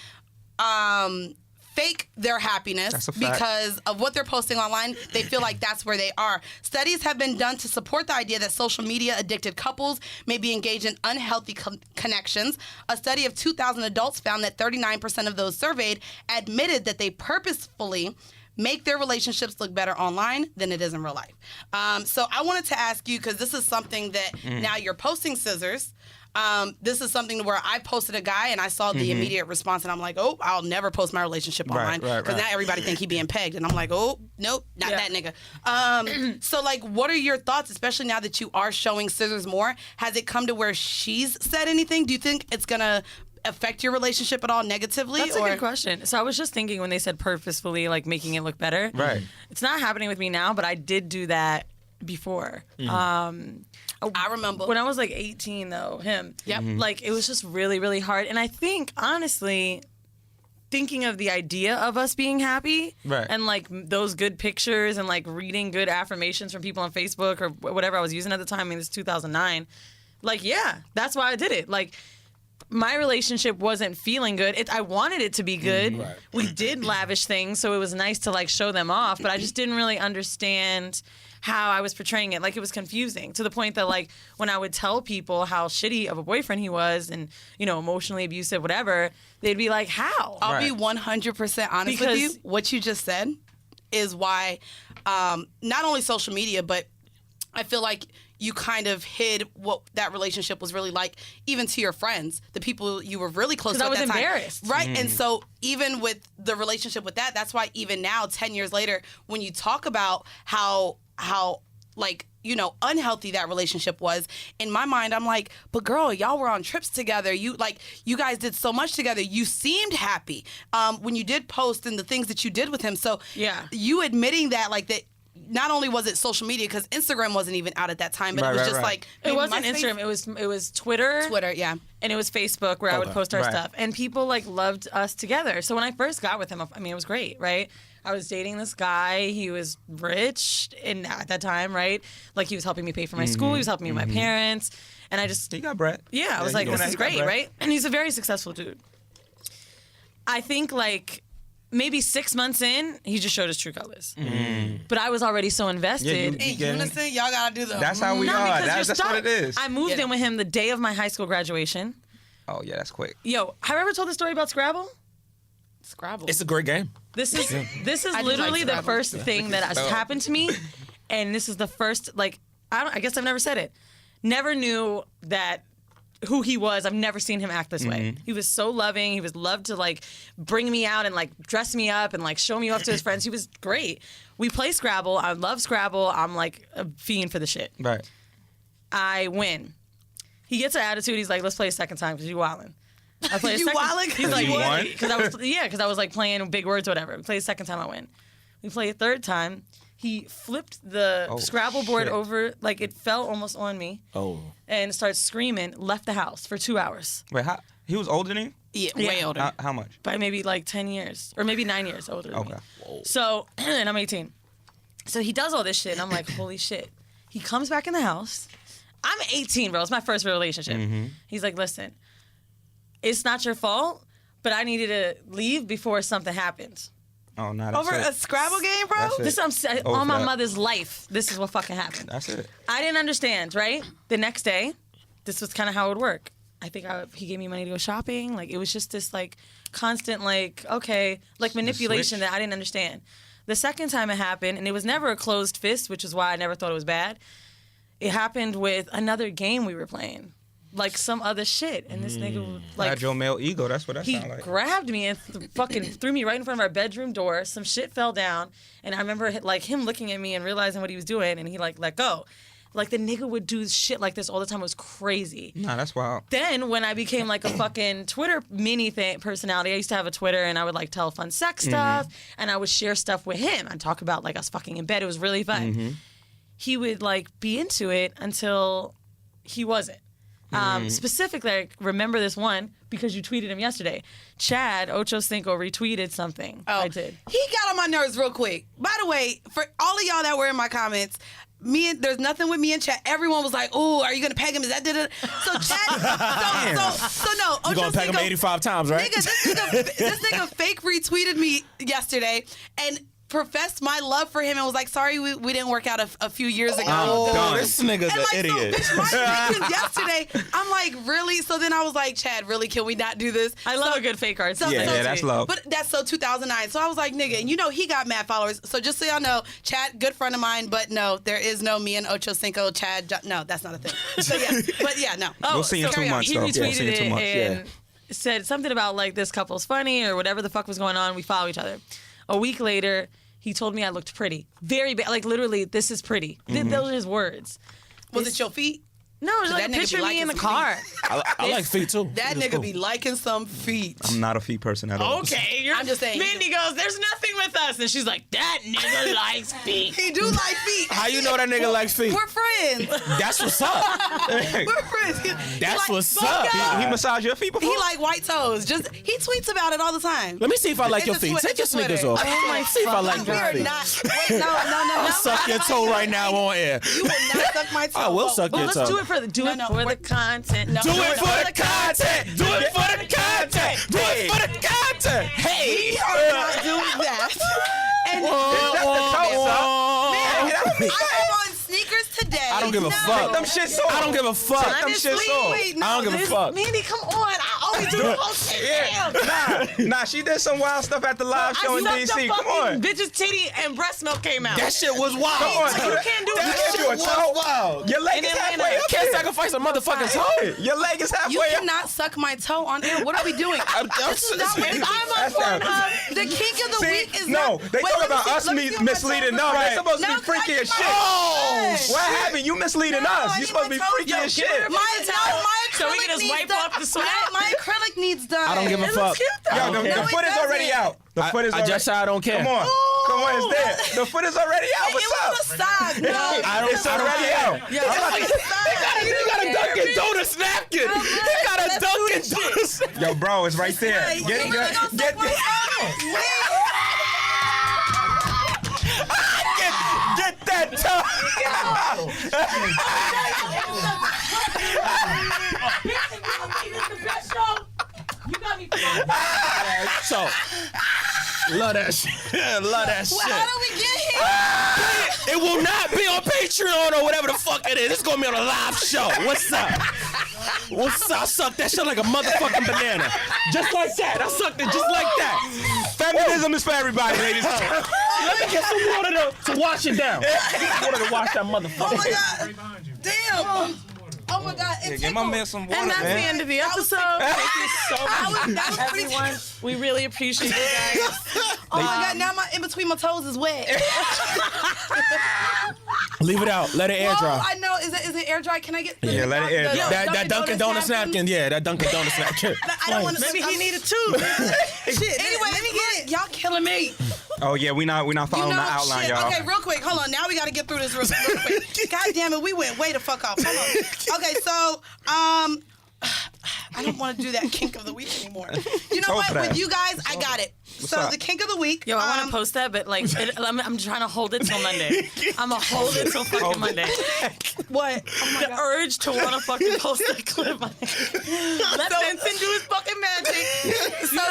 fake their happiness because of what they're posting online. They feel like that's where they are. Studies have been done to support the idea that social media addicted couples may be engaged in unhealthy connections. A study of 2,000 adults found that 39% of those surveyed admitted that they purposefully make their relationships look better online than it is in real life. So I wanted to ask you, because this is something that now you're posting scissors. This is something where I posted a guy and I saw the immediate response and I'm like, oh, I'll never post my relationship online because now everybody think he being pegged and I'm like, oh, nope, not that nigga. So like, what are your thoughts, especially now that you are showing scissors more? Has it come to where she's said anything? Do you think it's gonna affect your relationship at all negatively? That's a good question. So I was just thinking when they said purposefully, like making it look better. Right. It's not happening with me now, but I did do that before. I remember when I was like 18 though, like it was just really, really hard. And I think honestly, thinking of the idea of us being happy and like those good pictures and like reading good affirmations from people on Facebook or whatever I was using at the time, I mean, it's 2009. Like, yeah, that's why I did it. Like, my relationship wasn't feeling good. I wanted it to be good. We did lavish things, so it was nice to like show them off, but I just didn't really understand how I was portraying it. Like, it was confusing to the point that like when I would tell people how shitty of a boyfriend he was and, you know, emotionally abusive, whatever, they'd be like, how? I'll be 100% honest with you. What you just said is why not only social media, but I feel like you kind of hid what that relationship was really like, even to your friends, the people you were really close to at that time. Because I was embarrassed. Right? And so even with the relationship with that's why even now, 10 years later, when you talk about how like, you know, unhealthy that relationship was, in my mind, I'm like, but girl, y'all were on trips together. You guys did so much together. You seemed happy when you did post and the things that you did with him. So you admitting that, like, that, not only was it social media, because Instagram wasn't even out at that time, but it was just like... It wasn't Instagram. It was Twitter. Twitter, yeah. And it was Facebook where I would post our stuff. And people, like, loved us together. So when I first got with him, I mean, it was great, right? I was dating this guy. He was rich at that time, right? Like, he was helping me pay for my school. He was helping me with my parents. And I just... He got bread. Yeah, I was like, this is great, right? And he's a very successful dude. I think, like... Maybe 6 months in, he just showed his true colors. But I was already so invested. In unison, y'all gotta do that. That's how we are. That's what it is. I moved in with him the day of my high school graduation. Oh, yeah, that's quick. Yo, have I ever told the story about Scrabble? Scrabble. It's a great game. This is literally the first thing that has happened to me. And this is the first, like, I guess I've never said it. Never knew that who he was. I've never seen him act this way. He was so loving. He was loved to like bring me out and like dress me up and like show me off to his friends. He was great. We play Scrabble. I love Scrabble. I'm like a fiend for the shit. Right. I win. He gets an attitude. He's like, let's play a second time because you wildin'. I play a second. wildin'? He's like, You won? because I was like playing big words or whatever. We play a second time. I win. We play a third time. He flipped the Scrabble board shit. over, like it fell almost on me. Oh. And started screaming, left the house for 2 hours. Wait, he was older than you? Yeah, way older. How much? By maybe like 10 years, or maybe 9 years older than me. Okay. So, and I'm 18. So he does all this shit, and I'm like, holy shit. He comes back in the house. I'm 18, bro. It's my first relationship. He's like, listen, it's not your fault, but I needed to leave before something happened. Oh, no, that's Over it. a Scrabble game, bro? That's it. This I'm saying, Over on my that. mother's life, this is what fucking happened. That's it. I didn't understand, right? The next day, this was kind of how it would work. I think he gave me money to go shopping. Like, it was just this, like, constant, like, okay, like manipulation that I didn't understand. The second time it happened, and it was never a closed fist, which is why I never thought it was bad. It happened with another game we were playing. Like, some other shit. And this nigga, was, like... Fragile male ego, that's what that He sounds like. grabbed me and fucking threw me right in front of our bedroom door. Some shit fell down, and I remember like him looking at me and realizing what he was doing, and he like let go. Like the nigga would do shit like this all the time. It was crazy. Nah, that's wild. Then when I became like a fucking Twitter personality, I used to have a Twitter and I would like tell fun sex stuff, and I would share stuff with him and talk about like us fucking in bed. It was really fun. He would like be into it until he wasn't. Specifically, I remember this one because you tweeted him yesterday. Chad Ochocinco retweeted something. Oh, I did. He got on my nerves real quick. By the way, for all of y'all that were in my comments, there's nothing with me and Chad. Everyone was like, "Oh, are you gonna peg him? Is that da-da-da?" So Chad, so no. You gonna peg him 85 times, right? Nigga, this nigga fake retweeted me yesterday and professed my love for him and was like, "Sorry, we didn't work out a few years ago." Oh, this nigga's And an like, idiot. So, bitch, my reaction yesterday, I'm like, really? So then I was like, Chad, really? Can we not do this? I love a good fake art. So- Yeah, that's love. But that's so 2009. So I was like, nigga, and you know he got mad followers. So just so y'all know, Chad, good friend of mine, but no, there is no me and Ocho Cinco, Chad. No, that's not a thing. So yeah, but yeah, no. We'll see in 2 carry on. months, He though. retweeted We'll see in 2 it months. and said something about like this couple's funny or whatever the fuck was going on. We follow each other. A week later, he told me I looked pretty. Very bad. Like literally, this is pretty. Those are his words. Was it your feet? No, it was like that nigga be picture me liking in the some car. I like feet too. That It's nigga cool. be liking some feet. I'm not a feet person at all. Okay, I'm just saying. Mandii goes, "There's nothing with us," and she's like, "That nigga likes feet." He do like feet. How you know that nigga likes feet? We're friends. That's what's up. We're friends. He That's like what's both up. guys. He massaged your feet before? He like white toes. Just he tweets about it all the time. Let me see if I like It's your a feet. Twitter- Take your it's a Twitter. sneakers off. Oh my See if I like We your are feet. not. Wait, no. I'll suck your toe right now on air. You will not suck my toe. I will suck But your Let's toe. do it for the content. No. Do it for the content. Do it for the content. Do it for the content. Hey. We are not doing that. And I am on sneakers today. I don't give a fuck. Them shit sore. I don't give a fuck. Them shit sore. Wait, I don't give a fuck. Mandii, come on. I always do the whole shit. Yeah. Nah, she did some wild stuff at the live show in DC. Come on. Bitch's titty and breast milk came out. That shit was wild. Come on. So you can't do That that. shit was wild. Your leg In is Atlanta. halfway up Can't there. sacrifice a motherfucking toe. Your leg is You halfway up. cannot suck my toe on air. What are we doing? This is not what I'm That's on not- Pornhub. The kink of the See? week is No, not. they Wait, talk let me about see- us let me see what my misleading toe them. looks They're like. supposed to be No, freaky as shit. Oh, What happened? You misleading us. I You need supposed to be my toes freaky done. as Give her shit. a My So we acrylic can just needs wipe done. off the sweat? My acrylic needs done. I don't give a It fuck. looks cute though. Yo, don't the care. foot is No, it already doesn't. out. The foot is I already just said I don't care. Come on. Come on, it's there. The foot is already out. It What's was a up? sock. No, It's already out. Yeah, it's like a sock. He got a Dunkin' Donuts napkin. He got a Dunkin' Donuts. Yo, bro, it's right there. Hey, Get you really gonna suck my toe? Get that toe. So, love that shit. Love that Well, shit. how do we get here? It will not be on Patreon or whatever the fuck it is. It's gonna be on a live show. What's up? What's up? I sucked that shit like a motherfucking banana. Just like that. I sucked it just like that. Feminism is for everybody, ladies. Let me get some water to wash it down. Water to wash that motherfucker. Oh my God. Damn. Oh my God, Yeah, it's give my man some water, And that's the man. end of the episode. Thank you so much, that was pretty everyone. We really appreciate you guys. Oh my God, now my in between my toes is wet. Leave it out. Let it air dry. I know. Is it air dry? Can I get? Yeah, let it air dry. That Dunkin' Donuts napkin. Yeah, that Dunkin' Donuts napkin. I don't want to. Maybe he needed two. Shit. Anyway, let me get it. Y'all killing me. Oh yeah, we not following the outline, shit. y'all. Okay, real quick. Hold on. Now we got to get through this real quick. God damn it, we went way the fuck off. Hold on. Okay, so I don't want to do that kink of the week anymore. You know what? With you guys, I got it. So up? the kink of the week. Yo, I want to post that, but like, I'm trying to hold it till Monday. I'm gonna hold it till fucking Monday. What? Oh my The God. urge to want to fucking post that clip. Let Vincent do his fucking magic. So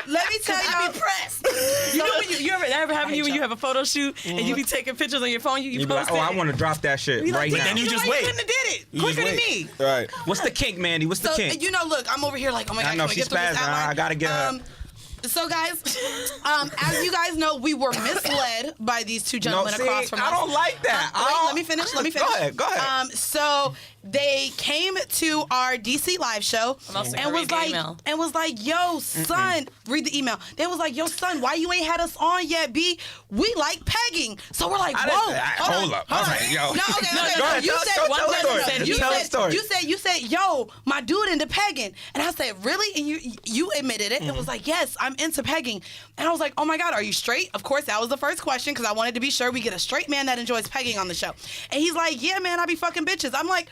let me tell I y'all. be pressed. You know when you ever happen to you when you have a photo shoot and you be taking pictures on your phone, you You be post like, oh, it. I want to drop that shit right now. Then you just You wait. couldn't have did it You quicker just than wait. me. Right. What's the kink, Mandii? What's the So kink? you know, look, I'm over here like, oh my God, I know, can we she's get through this spazzing. outline? I gotta get her. So guys, as you guys know, we were misled by these two gentlemen across from us. I don't like that. Wait, let me finish. Go ahead. So they came to our DC live show and was like, "Yo, son, read the email." They was like, "Yo, son, why you ain't had us on yet, B? We like pegging." So we're like, "Whoa, Hold up. All right, yo. No, okay. Go ahead, You tell said the one story. person. Tell the story. You said, "Yo, my dude into pegging," and I said, "Really?" And you admitted it. And was like, "Yes, I'm into pegging." And I was like, "Oh my God, are you straight?" Of course, that was the first question because I wanted to be sure we get a straight man that enjoys pegging on the show. And he's like, "Yeah, man, I be fucking bitches." I'm like,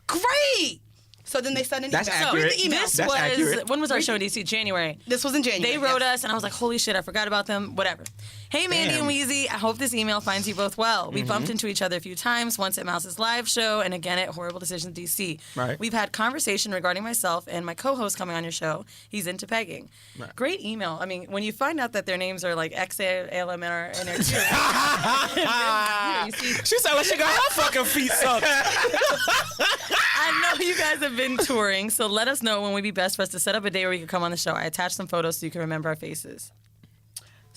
"Great." So then they sent an email. That's accurate. Read the email. This That's was accurate. when was our show in DC? January. This was in January. They wrote yes. us, and I was like, holy shit, I forgot about them. Whatever. Hey, Mandii and Weezy, I hope this email finds you both well. We bumped into each other a few times, once at Mouse's live show and again at Horrible Decisions DC. Right. We've had conversation regarding myself and my co-host coming on your show. He's into pegging. Right. Great email. I mean, when you find out that their names are like XALM and you see, She sound like she got her fucking feet sucked. I know you guys have been touring, so let us know when would be best for us to set up a day where you can come on the show. I attached some photos so you can remember our faces.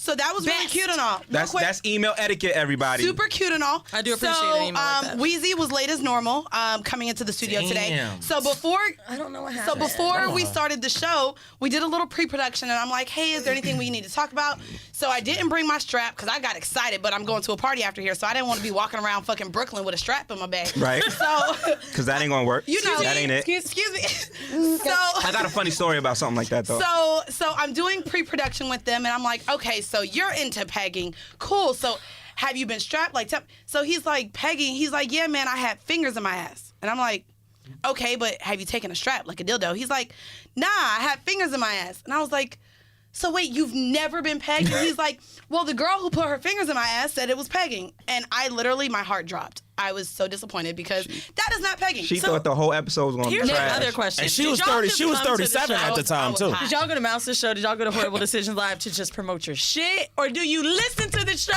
So that was really Best. cute and all. Real quick, That's email etiquette, everybody. super cute and all. I do appreciate an email like that. Weezy was late as normal coming into the studio today. Damn. So before I don't know what So happened. before we started the show, we did a little pre-production, and I'm like, "Hey, is there anything we need to talk about?" So I didn't bring my strap because I got excited, but I'm going to a party after here, so I didn't want to be walking around fucking Brooklyn with a strap in my bag. Right. So Because that ain't gonna work. you know, that ain't it. Excuse me. So I got a funny story about something like that though. So I'm doing pre-production with them, and I'm like, "Okay, so you're into pegging, cool. So have you been strapped? Like, so he's like, pegging. He's like, yeah, man, I had fingers in my ass, and I'm like, okay, but have you taken a strap like a dildo? He's like, nah, I had fingers in my ass, and I was like, so wait, you've never been pegged? And he's like, well, the girl who put her fingers in my ass said it was pegging, and I literally, my heart dropped. I was so disappointed because that is not pegging. She So- thought the whole episode was gonna be Here's trash. another question. And she Did was y'all 30. just She was come to the 37 at show? the time too. hot. Did y'all go to Mouse's show? Did y'all go to Horrible Decisions Live to just promote your shit? Or do you listen to the show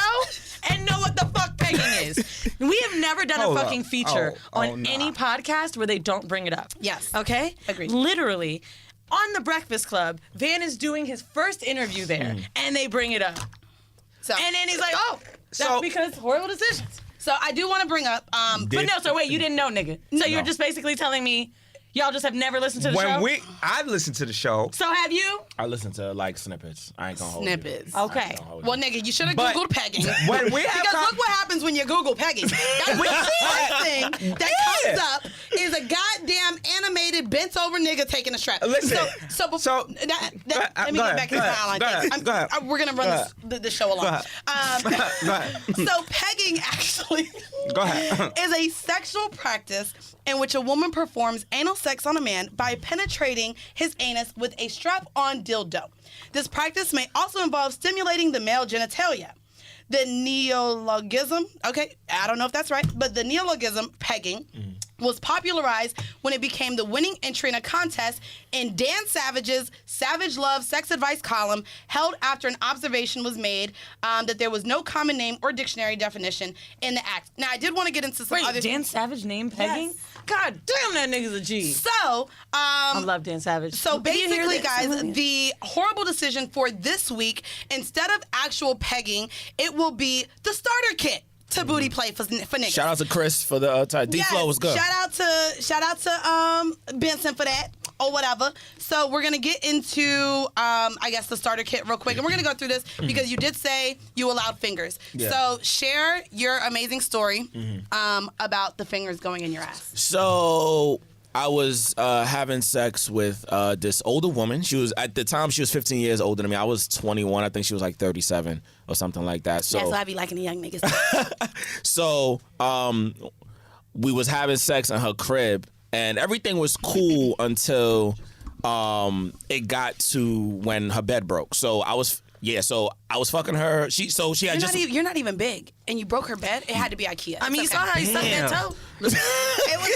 and know what the fuck pegging is? We have never done Hold a up. fucking feature Oh, on nah. any podcast where they don't bring it up. Yes. Okay? Agreed. Literally, on The Breakfast Club, Van is doing his first interview there, and they bring it up. So, And then he's like, oh, that's So- because Horrible Decisions. so I do want to bring up, But no, so wait, you didn't know, nigga. So you're just basically telling me y'all just have never listened to the show? I've listened to the show. So have you? I listen to like snippets. I ain't gonna hold Snippets. You. I ain't Okay. gonna hold well, you. nigga, you should have But Googled pegging. when we have because look what happens when you Google pegging. That's the first thing that comes up is a goddamn animated bent over nigga taking a strap. Listen, So let me go get ahead, back into my outline. go ahead, go ahead. We're gonna run the show along. Go ahead. So pegging actually Go ahead. is a sexual practice in which a woman performs anal sex on a man by penetrating his anus with a strap-on dildo. This practice may also involve stimulating the male genitalia. The neologism, okay, I don't know if that's right, but the neologism, pegging, was popularized when it became the winning entry in a contest in Dan Savage's Savage Love Sex Advice column, held after an observation was made that there was no common name or dictionary definition in the act. Now, I did want to get into some Wait, other... Dan Savage name pegging? Yes. God damn, that nigga's a G. So, I love Dan Savage. So Did you hear basically, this? guys, the horrible decision for this week, instead of actual pegging, it will be the starter kit. to booty play for niggas. Shout out to Chris for the D-Flow was good. Shout out to Benson for that or whatever. So we're gonna get into I guess the starter kit real quick, and we're gonna go through this because you did say you allowed fingers. Yeah. So share your amazing story about the fingers going in your ass. So I was having sex with this older woman. She was at the time she was 15 years older than me. I was 21. I think she was like 37 or something like that. So That's why I be liking the young niggas. So we was having sex in her crib, and everything was cool until it got to when her bed broke. So I was fucking her. You're not even big, and you broke her bed. It had to be IKEA. I mean, you saw how he sucked that toe. I'm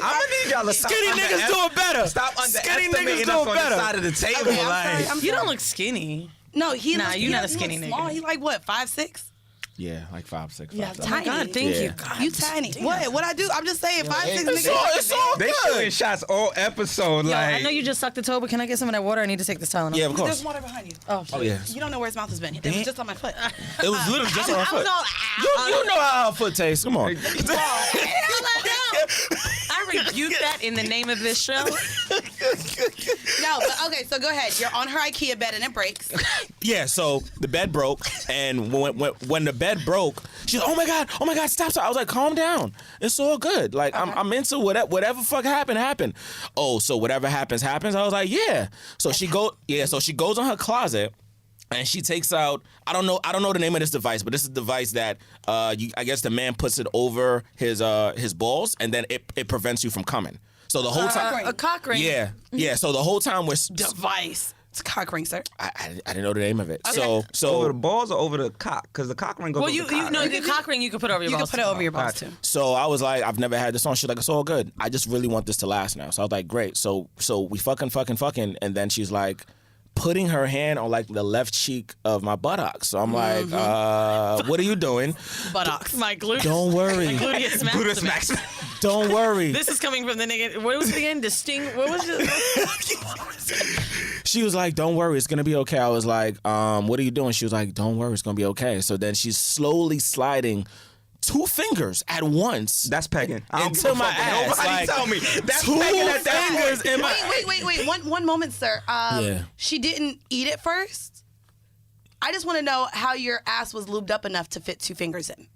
gonna need y'all to stop. Skinny niggas doing better. Stop Skinny underestimating niggas us doing on better. the side of the table. Okay, I'm like, sorry. You don't look skinny. No, you're not a skinny nigga. Small. He like what, 5'6"? Yeah, like 5'6". Yeah, 5'7". tiny. God, thank Yeah. you. God, You tiny. What I do? I'm just saying, 5'6" It's niggas. all they shooting shots all episode. Yo, like, I know you just sucked the toe, but can I get some of that water? I need to take this towel off. Yeah, of There's course. water behind you. Oh, shit. Oh yeah. You don't know where his mouth has been. It was just on my foot. It was literally just on her I foot. was all, You know how her foot tastes. Come on. I rebuke that in the name of this show. No, but okay, so go ahead. You're on her IKEA bed and it breaks. Yeah, so the bed broke, and when the bed broke, she's like, oh my god, stop. I was like, calm down. It's all good. Like, I'm into whatever fuck happened. Oh, so whatever happens. I was like, yeah. So she goes on her closet, and she takes out, I don't know the name of this device, but this is a device that I guess the man puts it over his balls, and then it prevents you from coming. So the whole time, A cock ring. yeah. So the whole time we're Device. It's a cock ring, sir. I didn't know the name of it. Okay. over the balls or over the cock? Because the cock ring goes Well, over you the cock. know right? the cock ring you could put over your You can balls. put it over your balls Gotcha. too. So I was like, I've never had this on. She's like, it's all good. I just really want this to last now. So I was like, great. So we fucking, and then she's like putting her hand on like the left cheek of my buttocks. So I'm like, what are you doing? Buttocks. My glute. Don't worry. Gluteus Gluteus maximus. maximus. Don't worry. This is coming from the nigga. What was it again? What was it? She was like, don't worry, it's gonna be okay. I was like, what are you doing? She was like, don't worry, it's gonna be okay. So then she's slowly sliding 2 fingers at once. That's pegging. I don't Into give a my fuck. ass. Nobody Like, tell me. That's 2 pegging at that fingers point. in my Wait. One moment, sir. Yeah. She didn't eat it first? I just want to know how your ass was lubed up enough to fit 2 fingers in.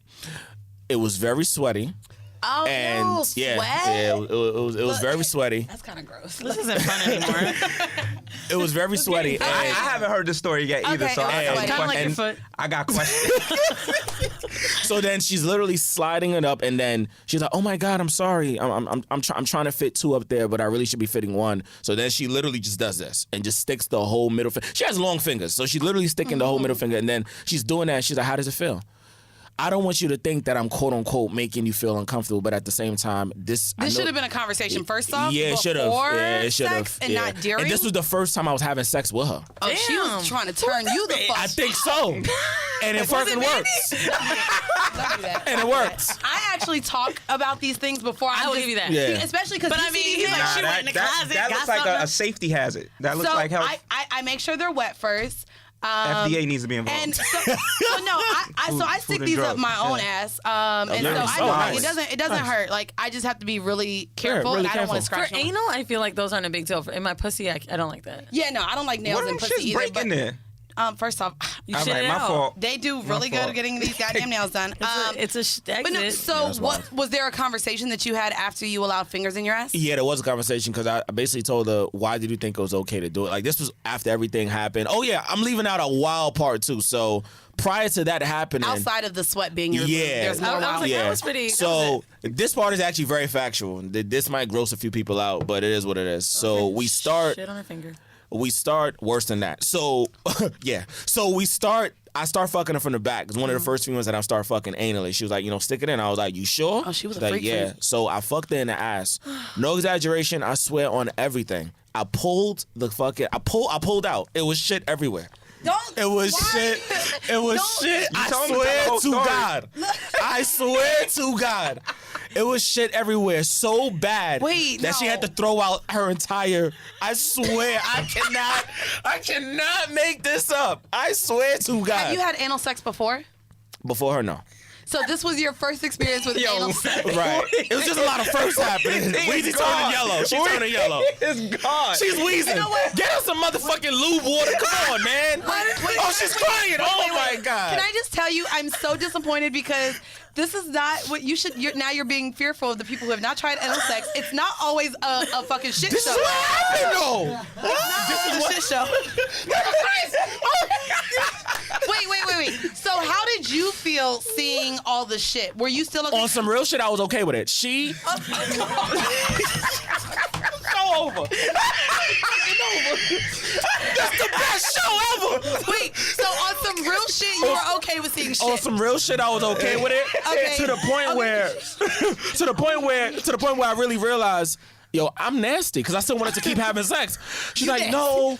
It was very sweaty. Oh, And no, yeah, sweat? it was very sweaty. That's kind of gross. This isn't fun anymore. It was very sweaty. And I haven't heard this story yet either, Okay, so I okay. got Kinda like your questions. foot. I got questions. so then she's literally sliding it up, and then she's like, "Oh my god, I'm sorry. I'm trying to fit 2 up there, but I really should be fitting 1." So then she literally just does this and just sticks the whole middle finger. She has long fingers, so she's literally sticking the whole middle finger, and then she's doing that. And she's like, "How does it feel?" I don't want you to think that I'm quote unquote making you feel uncomfortable, but at the same time, this should have been a conversation first off. Yeah, it should have. before Yeah, it should sex have. and not during. And this was the first time I was having sex with her. Oh, she was Damn. trying to turn you the fuck. I think so. And it fucking works. Don't do that. And it works. I actually talk about these things before I will give you that. Yeah. Especially because But I mean, he's like, she went in the closet, that got looks like something. a safety hazard. That looks so like health. I make sure they're wet first. FDA needs to be involved. And so no, I Food stick and these up drugs. my own ass. And so nice. I Oh, know nice. it doesn't hurt. Like I just have to be really careful, really and I don't want to careful. scratch For no one. anal, I feel like those aren't a big deal. In my pussy, I don't like that. Yeah, no, I don't like nails what are and them pussy shits either. breaking But there? first off, You All shit right, it my out. fault. they do really good fault. at getting these goddamn nails done. It's a exit. But no, so what was there a conversation that you had after you allowed fingers in your ass? Yeah, there was a conversation because I basically told her, why did you think it was okay to do it? Like, this was after everything happened. Oh, yeah, I'm leaving out a wild part, too. So prior to that happening. Outside of the sweat being your Yeah. there's more I was wild. like, yeah. that was pretty. So this part is actually very factual. This might gross a few people out, but it is what it is. So we start. Shit on her finger. We start worse than that. So yeah. So I start fucking her from the back. It's one of the first females that I start fucking anally. She was like, stick it in. I was like, you sure? Oh, she was She's a like, freak yeah. freak. So I fucked her in the ass. No exaggeration. I swear on everything. I pulled out. It was shit everywhere. It was shit. It was shit. I told me the swear whole to story. God. I swear to God. It was shit everywhere, so bad Wait, that she no. had to throw out her entire. I swear, I cannot make this up. I swear to God. Have you had anal sex before? Before her, no. So this was your first experience with anal sex. Right. It was just a lot of first happening. Weezy turning yellow. She's turning yellow. It's gone. She's wheezing. You know what? Get her some motherfucking lube water. Come on, man. Oh, she's crying. Oh, my God. Can I just tell you, I'm so disappointed because this is not what you should. Now you're being fearful of the people who have not tried anal sex. It's not always a fucking shit This show. is what happened, though. This is a shit show. Wait. So how did you feel seeing all the shit? Were you still On some real shit, I was okay with it. She... So over. That's the best show ever. Wait, so on some real shit, you were okay with seeing shit? On some real shit, I was okay with it. Okay. To the point where, to the point where I really realized, yo, I'm nasty because I still wanted to keep having sex. She's like, no.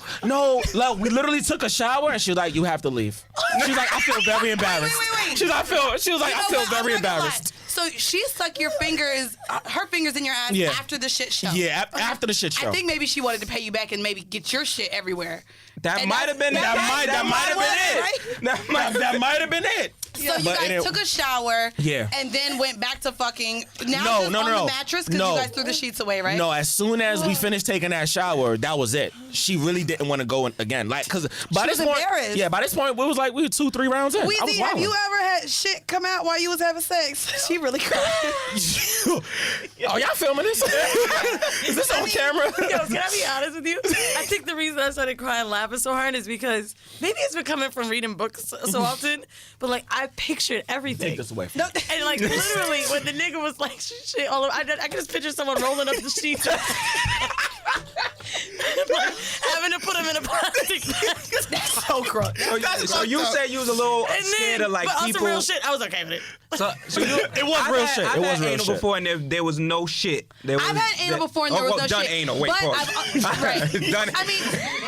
Like, we literally took a shower and she was like, you have to leave. She's like, I feel very embarrassed. Wait. She was like, I feel what? very I'm not gonna lie. embarrassed. So she stuck your fingers, her fingers in your ass Yeah. after the shit show. Yeah, after the shit show. I think maybe she wanted to pay you back and maybe get your shit everywhere. That And might have been that might have been it. So you guys took a shower, Yeah. and then went back to fucking on the mattress because you guys threw the sheets away, right? No, as soon as we finished taking that shower, that was it. She really didn't want to go in again, like, cause by She this was point, embarrassed. yeah, by this point, it was like we were 2-3 rounds in. I was Weezy, have wilding. you ever had shit come out while you was having sex? She really cried. Oh, y'all filming this? Is this on camera? Yo, can I be honest with you? I think the reason I started crying and laughing so hard is because maybe it's been coming from reading books so often, but like I pictured everything. Take this away from me. And like literally when the nigga was like shit all over, I can just picture someone rolling up the sheets. Like, having to put him in a plastic bag. That's so gross. So you said you was a little And scared then, of like but on people. some real shit, I was okay with it. So you, It was real shit. I've It was had real anal shit. before and there was no shit. I've had anal before and there was no done shit. anal. Wait, but pause. right. Done it. I mean,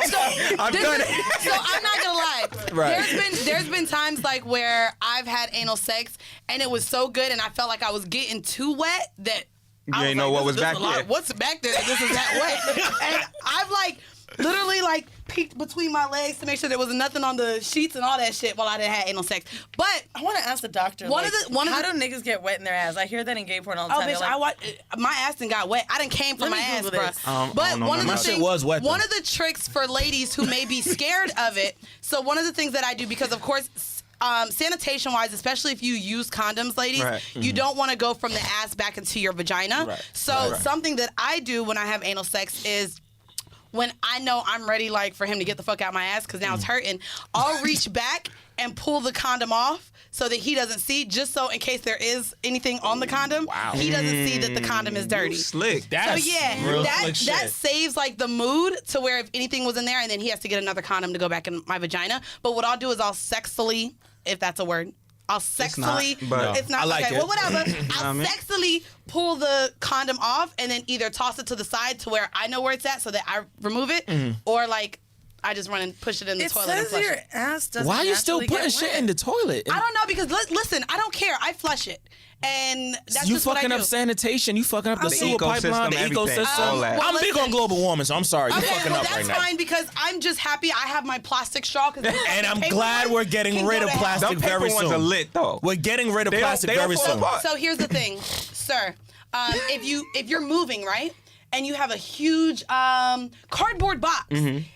so I've this done is- it. So I'm not gonna lie. Right. There's been times like where I've had anal sex and it was so good and I felt like I was getting too wet that I ain't know what was this is back a lot. there. What's back there? That this is that wet. And I've like literally like peeked between my legs to make sure there was nothing on the sheets and all that shit while I didn't have anal sex. But I want to ask the doctor. One like, of the- how do niggas get wet in their ass? I hear that in gay porn all the oh, time. bitch, They're like, my ass done got wet. I done came from Let my me ass, Google bro. this. I But don't know, one of man. the My shit things, was wet, though. one of the tricks for ladies who may be scared of it. So one of the things that I do, because of course, sanitation-wise, especially if you use condoms, ladies, Right. you don't want to go from the ass back into your vagina. Right. So something that I do when I have anal sex is, when I know I'm ready, like, for him to get the fuck out my ass because now it's hurting, I'll reach back and pull the condom off so that he doesn't see, just so in case there is anything on the condom, he doesn't see that the condom is dirty. Slick. So That's yeah, real that slick that shit. saves like the mood to where if anything was in there and then he has to get another condom to go back in my vagina. But what I'll do is I'll sexily, if that's a word, I'll sexily. but- It's not I like okay. it. Well, whatever. I'll I mean? sexily pull the condom off and then either toss it to the side to where I know where it's at so that I remove it, or like I just run and push it in the it toilet and says flush your it. ass doesn't. Why are you still naturally putting get shit wet. in the toilet? I don't know because listen, I don't care. I flush it, and that's You just what I fucking do. up sanitation. You fucking up the The sewer ecosystem, pipeline, the everything, all ecosystem. that. Well, I'm big listen. on global warming, so I'm sorry. You Okay, fucking well, up that's right now. fine because I'm just happy I have my plastic straw. And I'm glad we're getting rid of plastic Them paper very ones soon. are lit though. We're getting rid of They don't- plastic they don't very fall soon. apart. So here's the thing, sir. If you're moving, right, and you have a huge cardboard box,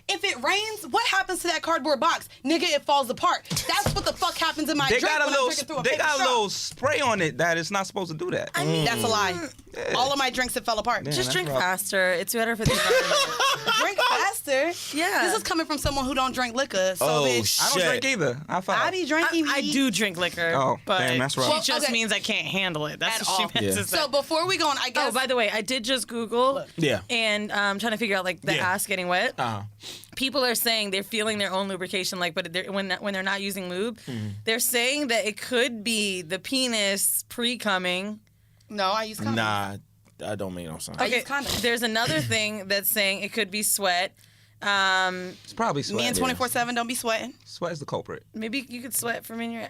if it rains, what happens to that cardboard box? Nigga, it falls apart. That's what the fuck happens in my They drink got a when I'm drinking through little. a They paper got a straw. little spray on it that it's not supposed to do that. That's a lie. All of my drinks have fell apart. Just that's drink rough. faster. It's better for the environment. Drink faster. Yeah. This is coming from someone who don't drink liquor. So, Oh, bitch, I don't shit. drink either. I be drinking. I weed. do drink liquor. Oh, but damn, that's rough. she Well, just okay. means I can't handle it. That's At what she all. meant Yeah. to say. So before we go on, I guess. Oh, by the way, I did just Google. Yeah. And trying to figure out like the Yeah. ass getting wet. Uh-huh. People are saying they're feeling their own lubrication, like, but when they're not using lube, they're saying that it could be the penis pre-coming. No, I use condoms. Nah, that don't make no sense. I use condoms. There's another thing that's saying it could be sweat. It's probably sweat. Me and 24/7 don't be sweating. Sweat is the culprit. Maybe you could sweat from in your.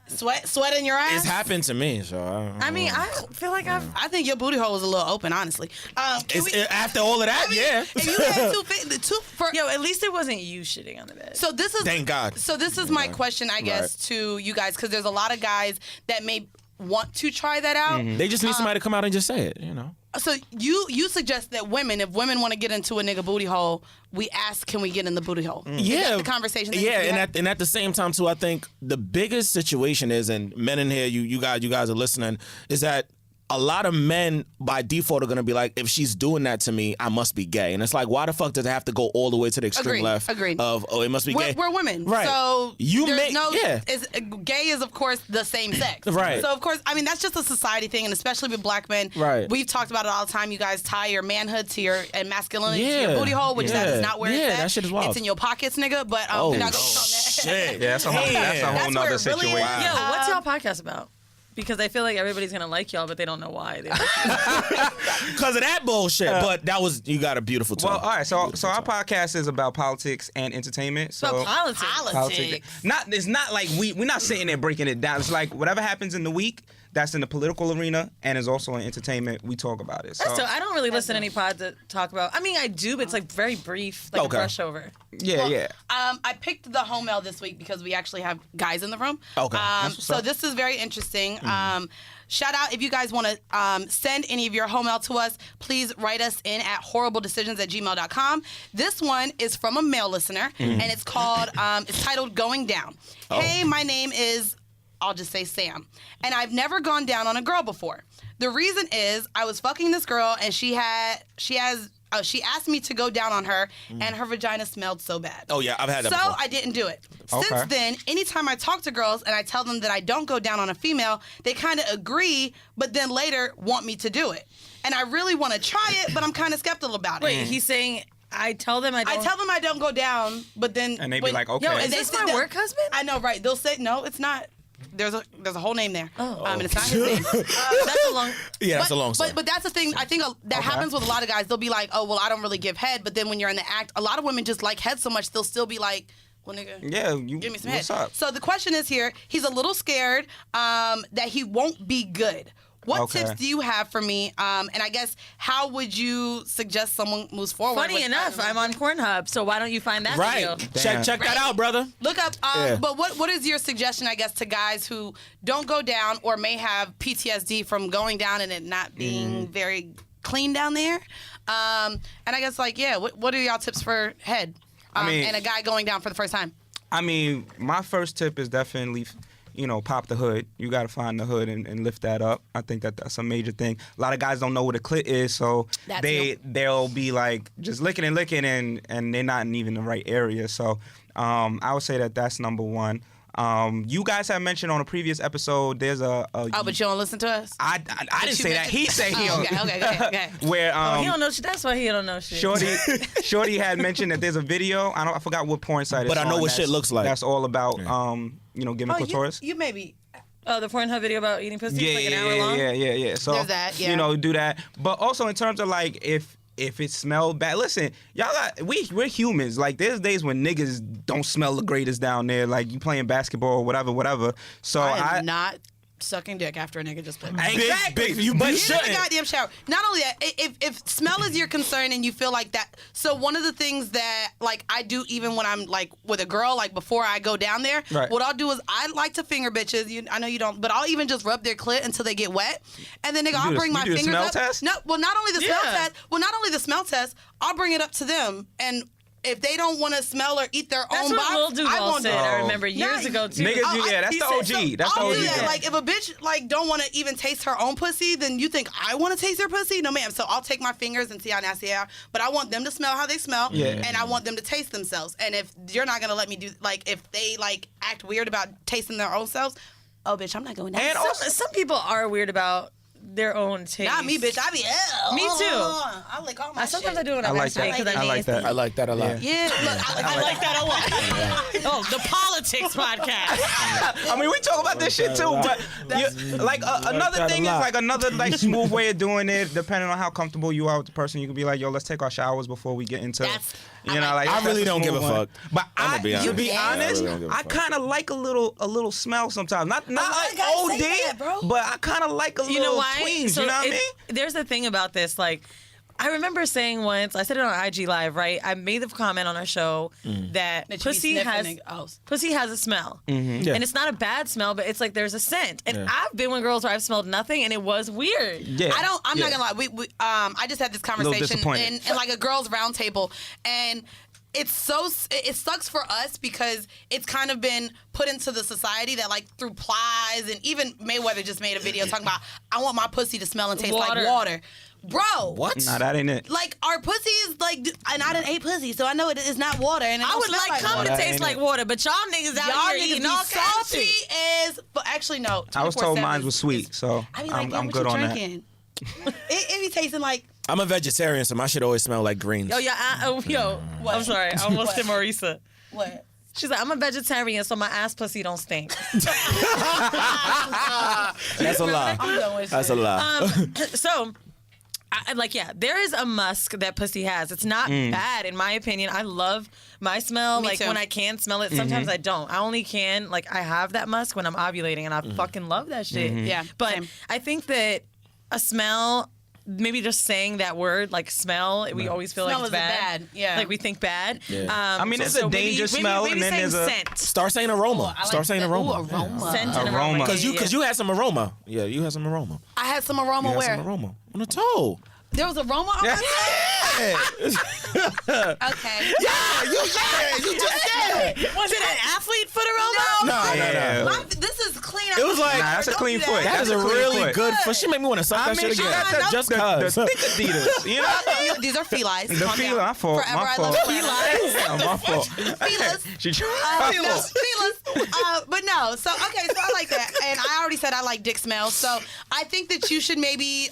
Sweat in your ass. It's happened to me, so I mean, I feel like I've. I think your booty hole was a little open, honestly. after all of that, yeah. If you had two for Yo, at least it wasn't you shitting on the bed. so this is Thank God. So this is my question, I guess, to you guys, because there's a lot of guys that may want to try that out. They just need somebody to come out and just say it, you know. So you suggest that if women want to get into a nigga booty hole, we ask, can we get in the booty hole? Yeah, the conversation. And at the same time too, I think the biggest situation is, and men in here, you guys are listening, is that a lot of men by default are going to be like, if she's doing that to me, I must be gay. And it's like, why the fuck does it have to go all the way to the extreme left of, it must be gay? We're women. Right. So gay is, of course, the same sex. Right. So, of course, I mean, that's just a society thing, and especially with black men. Right. We've talked about it all the time. You guys tie your manhood to your and masculinity to your booty hole, which that is not where it's at. That shit is wild. It's in your pockets, nigga, but we're not going to talk that. Shit. Yeah, that's a whole nother situation. Yo, what's y'all podcast about? Because I feel like everybody's gonna like y'all, but they don't know why. Because of that bullshit. But you got a beautiful tone. Well, all right. So our podcast is about politics and entertainment. So about politics. It's not like we're not sitting there breaking it down. It's like whatever happens in the week, that's in the political arena, and is also in entertainment. We talk about it. So I don't really listen to any pods that talk about. I mean, I do, but it's like very brief, like a brush over. Yeah. I picked the home mail this week because we actually have guys in the room. Okay. So this is very interesting. Shout out if you guys want to send any of your home mail to us, please write us in at horribledecisions@gmail.com. This one is from a male listener, and it's called, it's titled Going Down. Hey, my name is, I'll just say Sam, and I've never gone down on a girl before. The reason is I was fucking this girl, and she asked me to go down on her, and her vagina smelled so bad. Oh yeah, I've had that So before. I didn't do it. Since then, anytime I talk to girls and I tell them that I don't go down on a female, they kind of agree, but then later want me to do it. And I really want to try it, but I'm kind of skeptical about it. Wait, he's saying I tell them I don't go down, but then and they be like, okay. Yo, is this my work husband? I know, right? They'll say no, it's not. There's a whole name there. And it's not his name. That's a long. Yeah, that's a long story. But that's the thing. I think that happens with a lot of guys. They'll be like, oh, well, I don't really give head. But then when you're in the act, a lot of women just like head so much, they'll still be like, well, nigga, give me some head. What's up? So the question is here, he's a little scared that he won't be good. What tips do you have for me? And I guess, how would you suggest someone moves forward? Funny enough, I'm on Pornhub, so why don't you find that video? Check that out, brother. Look up. But what is your suggestion, I guess, to guys who don't go down or may have PTSD from going down and it not being very clean down there? And I guess, what are y'all tips for head? And a guy going down for the first time? I mean, my first tip is definitely, pop the hood. You got to find the hood and lift that up. I think that's a major thing. A lot of guys don't know what a clit is, so they'll be like just licking and they're not in even the right area. So I would say that's number one. You guys have mentioned on a previous episode, there's a but you don't listen to us? I didn't say that. He said he don't. Okay. Where he don't know shit. That's why he don't know shit. Shorty had mentioned that there's a video. I forgot what porn site it's on. But I know what shit looks like. That's all about giving clitoris. You maybe. Oh, the Pornhub video about eating pussy, like an hour long? Yeah. So there's that, do that. But also in terms of if it smelled bad, listen, y'all we're humans. Like there's days when niggas don't smell the greatest down there. Like you playing basketball or whatever. So I'm not sucking dick after a nigga just played. Exactly. You in the goddamn shower. Not only that, if smell is your concern and you feel like that. So one of the things that I do even when I'm with a girl, before I go down there, what I'll do is I like to finger bitches. I know you don't, but I'll even just rub their clit until they get wet, and then I'll bring my fingers up. Test? No, well not only the smell test. Well, not only the smell test, I'll bring it up to them and. If they don't want to smell or eat their own box, Lil Duval said. I remember years ago too. Niggas, that's the OG. That's the OG. Do that. If a bitch don't want to even taste her own pussy, then you think I want to taste her pussy? No, ma'am. So I'll take my fingers and see how nasty they are. But I want them to smell how they smell, and I want them to taste themselves. And if you're not gonna let me do, if they act weird about tasting their own selves, oh bitch, I'm not going down. And also, some people are weird about their own taste. Not me, bitch. I be me too. I lick all my sometimes shit. I do when I masturbate because I'm nasty. I like that a lot. Yeah, look, I like that a lot. Oh, the politics podcast. I mean, we talk about this shit too, but another thing is another smooth way of doing it. Depending on how comfortable you are with the person, you can be like, "Yo, let's take our showers before we get into." I really don't give a fuck. But to be honest, I kind of like a little smell sometimes. Not like OD, but I kind of like a little twinge. You know what I mean? There's the thing about this, I remember saying once, I said it on IG Live, right? I made the comment on our show that you be pussy sniffing pussy has a smell. Yeah. And it's not a bad smell, but it's like there's a scent. And I've been with girls where I've smelled nothing and it was weird. Yeah. I'm not gonna lie. I just had this conversation in like a girls' round table, and it sucks for us because it's kind of been put into the society that like through Plies, and even Mayweather just made a video talking about I want my pussy to smell and taste like water. Bro, What? Nah, that ain't it. like our pussy is like, and I done ate pussy, so I know it is not water. And it I don't would smell like cum to water. taste like water, but y'all niggas out Y'all here niggas eating be all kinds of salty shit. as, but actually no. I was told 24/7 mine was sweet, so I be like, I'm what good you on that. drinking? It be tasting like. I'm a vegetarian, so my shit always smell like greens. I'm sorry. I almost did Marisa. What? She's like, I'm a vegetarian, so my ass pussy don't stink. That's a lie. I'm done with That's a lie. So, there is a musk that pussy has. It's not bad, in my opinion. I love my smell. Me like, too. when I can smell it, sometimes I don't. I only can, I have that musk when I'm ovulating, and I fucking love that shit. Yeah, But same. I think that a smell, maybe just saying that word, like smell, we always feel Smell like it's is bad. yeah. Like, we think bad. Yeah. I mean, there's a danger smell, maybe and then saying there's a scent. Start saying aroma. Start saying aroma. aroma. Scent and Aroma. aroma. Because you had some aroma. Yeah, you had some aroma. I had some aroma You had where some aroma on the toe. there was aroma on my Yeah. Okay. You just said. Was it an athlete foot aroma? No. This is clean. It was like- Nah, that's a Don't clean do foot. That is That's a a clean really foot. good foot. She made me want to suck I that mean, shit she again. got Just the cause. thick Adidas. You know? These are felines. The Calm feel, down. my fault. Forever My I fault. love felines. Yeah, my fault. Feelers. She No, tried. feelers. But no. So okay. So I like that, and I already said I like dick smell. So I think that you should maybe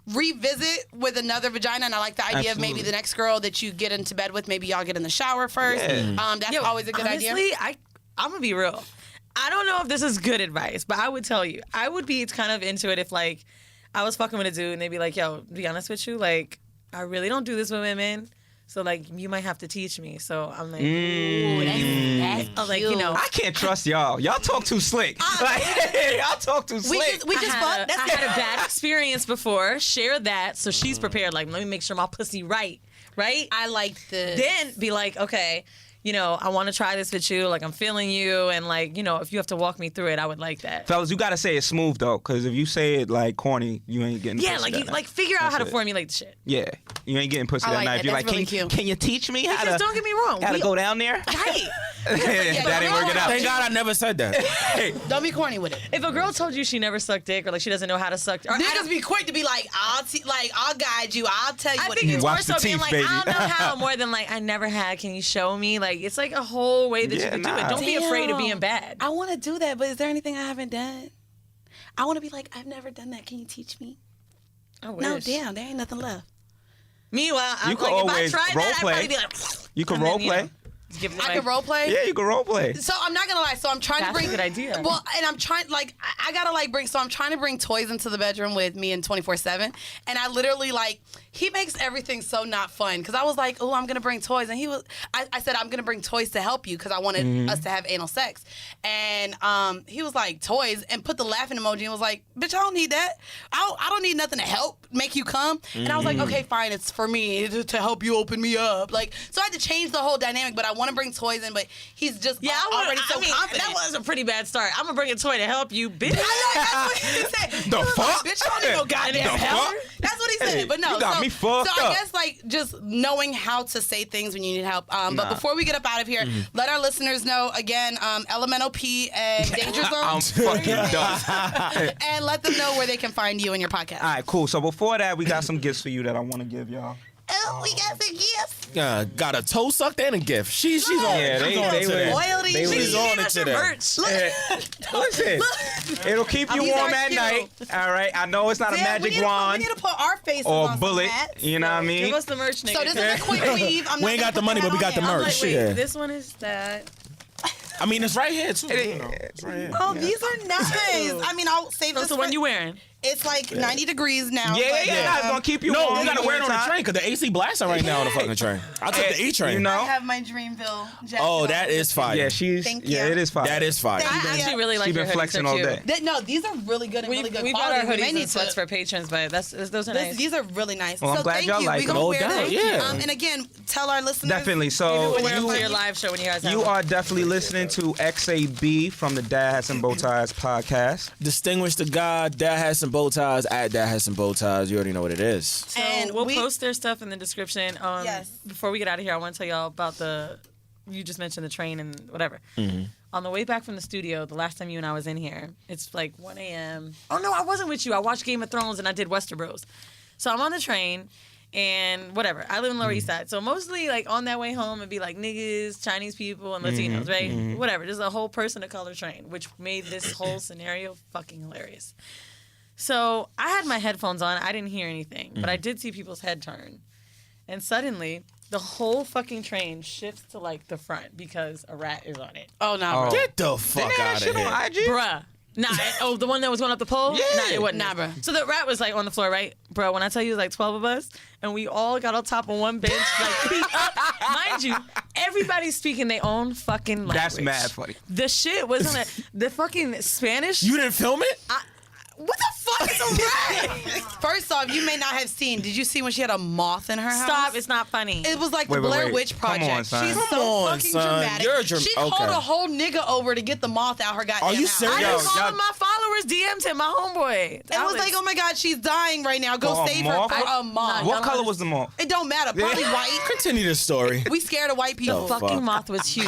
revisit with another vagina, and I like the idea of maybe Absolutely. the next girl that you get into bed with. Maybe y'all get in the shower first. Yeah. That's always a good idea. Honestly, I'm gonna be real. I don't know if this is good advice, but I would tell you, I would be kind of into it if like I was fucking with a dude and they'd be like, "Yo, to be honest with you, like I really don't do this with women, so like you might have to teach me." So I'm like, ooh, that's I'm like, you know, I can't trust y'all. Y'all talk too slick. Y'all talk too slick. We just I fucked. had a bad experience before. Share that, so she's prepared. Like, let me make sure my pussy right. I like this. Then be like, okay, you know, I want to try this with you. Like, I'm feeling you, and like, you know, if you have to walk me through it, I would like that. Fellas, you gotta say it smooth though, because if you say it like corny, you ain't getting Yeah, pussy like, that you, night. like figure out how to That's it. formulate the shit. Yeah, you ain't getting pussy I that like night. that. If you're That's like, really can, cute. can you teach me how Because to? don't get me wrong, Gotta go down there. right. That ain't working out. Thank God I never said that. Don't be corny with it. If a girl told you she never sucked dick or like she doesn't know how to suck, or I Niggas don't- be quick to be like, I'll guide you. I'll tell you I what think to it's do. Watch more the so being teeth, like, baby. I don't know how, more than like, I never had. Can you show me? Like, it's like a whole way that you Yeah, can do nah. it. Don't be afraid of being Damn. bad. I want to do that, but is there anything I haven't done? I want to be like, I've never done that. Can you teach me? I wish. No, damn, there ain't nothing left. Meanwhile, I'm You like, can if always I tried role that, I'd play. probably be like, You can and then, role you know, play. just give it I like, can role play. Yeah, you can role play. So I'm not gonna lie. So I'm trying That's to bring a good idea. Well, and I'm trying like I gotta like bring. So I'm trying to bring toys into the bedroom with me in 24/7, and I literally like he makes everything so not fun because I was like, oh, I'm gonna bring toys, and he was. I said I'm gonna bring toys to help you because I wanted us to have anal sex, and he was like toys and put the laughing emoji and was like, bitch, I don't need that. I don't need nothing to help make you come. And I was like, okay, fine, it's for me to help you open me up. Like so I had to change the whole dynamic, but I want to bring toys in, but he's just already so confident. That was a pretty bad start. I'm gonna bring a toy to help you, bitch. I know, that's what he said. He The was fuck? Like, bitch, I don't need no goddamn The help. fuck? That's what he said. Hey, But no, you got so, me fucked so I up. guess like just knowing how to say things when you need help. But Nah. before we get up out of here, let our listeners know again, Elemental P and Danger I'm Zone. fucking done. And let them know where they can find you and your podcast. All right, cool. So before that, we got some gifts for you that I want to give y'all. Oh, we got some gifts. Got a toe sucked and a gift. She's on Yeah, it. they- She's on they it today. were- Loyalty. She's on it That's your today. merch. Listen, it'll keep you These warm are at cute. night. All right, I know it's not a Damn, magic we wand need to put our faces or on bullet. Some hats. You know what I mean? Give us the merch, nigga. So this is a quick weave. I'm We not ain't gonna got the put money, that but we got on the there. I'm merch. like, Yeah. This one is that. I mean, it's right here too. You know, it's right here. oh, these are nice. I mean, I'll save That's this the one for- you wearing. It's like 90 degrees now. Yeah, but, it's gonna keep you No, warm. you gotta wear it on the time. train because the AC blasting right now on the fucking train. I took the E train. You know? I have my Dreamville jacket. Oh, on. that is fire. Yeah, Thank you. it is fire. That is fire. Thank you. I actually really like She your been hoodies, flexing so all cute. day. No, these are really good and really good We bought quality. our We may hoodies need and sweats for patrons, but those are nice. These are really nice. Well, I'm so glad thank y'all you. like We them. gonna No wear doubt, them. yeah. And again, tell our listeners. Definitely. So Wear them for you your live show when you guys have you them. are definitely listening to XAB from the Dad Hats and Bowties podcast. Distinguished the God, Dad has some bow ties, at Dad has some bow ties. You already know what it is. So And we'll we- post their stuff in the description. Yes. Before we get out of here, I want to tell y'all about you just mentioned the train and whatever. On the way back from the studio, the last time you and I was in here, it's like 1 a.m. Oh, no, I wasn't with you. I watched Game of Thrones and I did Westeros. So I'm on the train and whatever. I live in Lower East Side. So mostly like on that way home, it'd be like niggas, Chinese people, and Latinos, right? Whatever. There's a whole person of color train, which made this whole scenario fucking hilarious. So I had my headphones on. I didn't hear anything, but I did see people's head turn. And suddenly, the whole fucking train shifts to like the front because a rat is on it. Oh no, bro. Get the fuck out of Shit here. on IG? Bruh. Nah, the one that was going up the pole? Yeah. Nah, it wasn't. Nah, bruh. So the rat was like on the floor, right? Bro, when I tell you it was like 12 of us, and we all got on top of one bench, like feet up. Mind you, everybody's speaking their own fucking language. That's mad funny. The shit was on the fucking Spanish. You didn't film it? What the fuck is a rat? First off, you may not have seen. Did you see when she had a moth in her house? Stop, it's not funny. It was like the Wait, Blair wait. Witch Come on, Project. son. She's Come so on, fucking son. dramatic. You're She okay. called a whole nigga over to get the moth out her goddamn Are you house. serious? I Yo, just called y'all- my followers, DM'd him, my homeboy. It was like, oh my God, she's dying right now. Go For a save her moth? for a moth. What color was the moth? It don't matter. Probably white. Continue the story. We scared of white people. The fucking fuck? moth was huge.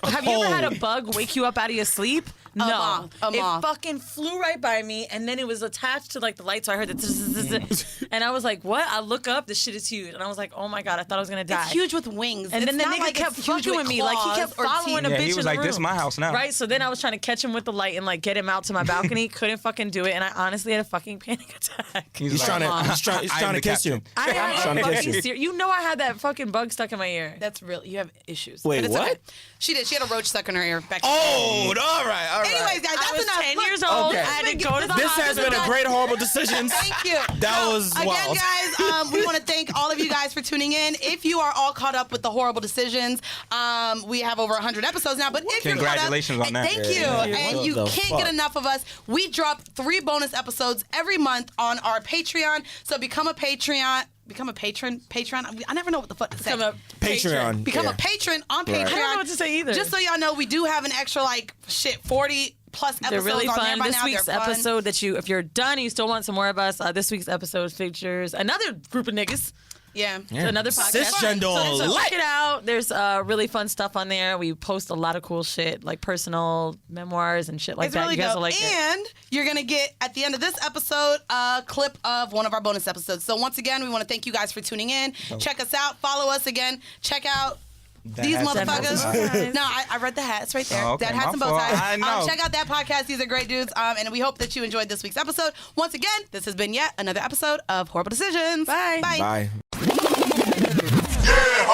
Have you ever had a bug wake you up out of your sleep? No. moth, a It moth. fucking flew right by me, and then it was attached to like the light, so I heard the and I was like, what? I look up, this shit is huge. And I was like, oh my God, I thought I was gonna die. It's huge with wings. And then It's the not nigga like kept it's huge fucking with me. Like, he kept claws or following teeth. a Yeah, bitch he in was the like, room. this my house now. Right? So then I was trying to catch him with the light and like get him out to my balcony. Couldn't fucking do it. And I honestly had a fucking panic attack. He's trying to kiss you. I had Trying a to kiss fucking you. you know I had that fucking bug stuck in my ear. That's real. You have issues. Wait, But it's what? okay. She did. She had a roach stuck in her ear. Back Oh, all right. Anyways, guys, that's I was enough. 10 Look, years old. Okay. I had to go to the This has been a hospital. great horrible decisions. Thank you. That was again, wild. guys. We want to thank all of you guys for tuning in. If you are all caught up with the horrible decisions, we have over 100 episodes now. But if Congratulations you're on caught up, that. Thank you. Yeah. And What you the can't fuck? get enough of us. We drop 3 bonus episodes every month on our Patreon. So become a Patreon. Become a patron. Patreon. I never know what the fuck to say. Become a Patreon. Become Yeah. a patron on Right. Patreon. I don't know what to say either. Just so y'all know, we do have an extra 40 plus episodes They're really on there fun. by This now. week's They're fun. episode if you're done and you still want some more of us, this week's episode features another group of niggas. Yeah. Another podcast. Cisgender So light. check it out. There's really fun stuff on there. We post a lot of cool shit, like personal memoirs and shit like It's that. really You guys dope. will like it. And you're going to get, at the end of this episode, a clip of one of our bonus episodes. So once again, we want to thank you guys for tuning in. Check us out. Follow us again. Check out these Hats and motherfuckers. Bowties. No, I read the hats right there. Oh, okay, That hats my and bow fault. ties. I know. Check out that podcast. These are great dudes. And we hope that you enjoyed this week's episode. Once again, this has been yet another episode of Horrible Decisions. Bye. Bye. Yeah,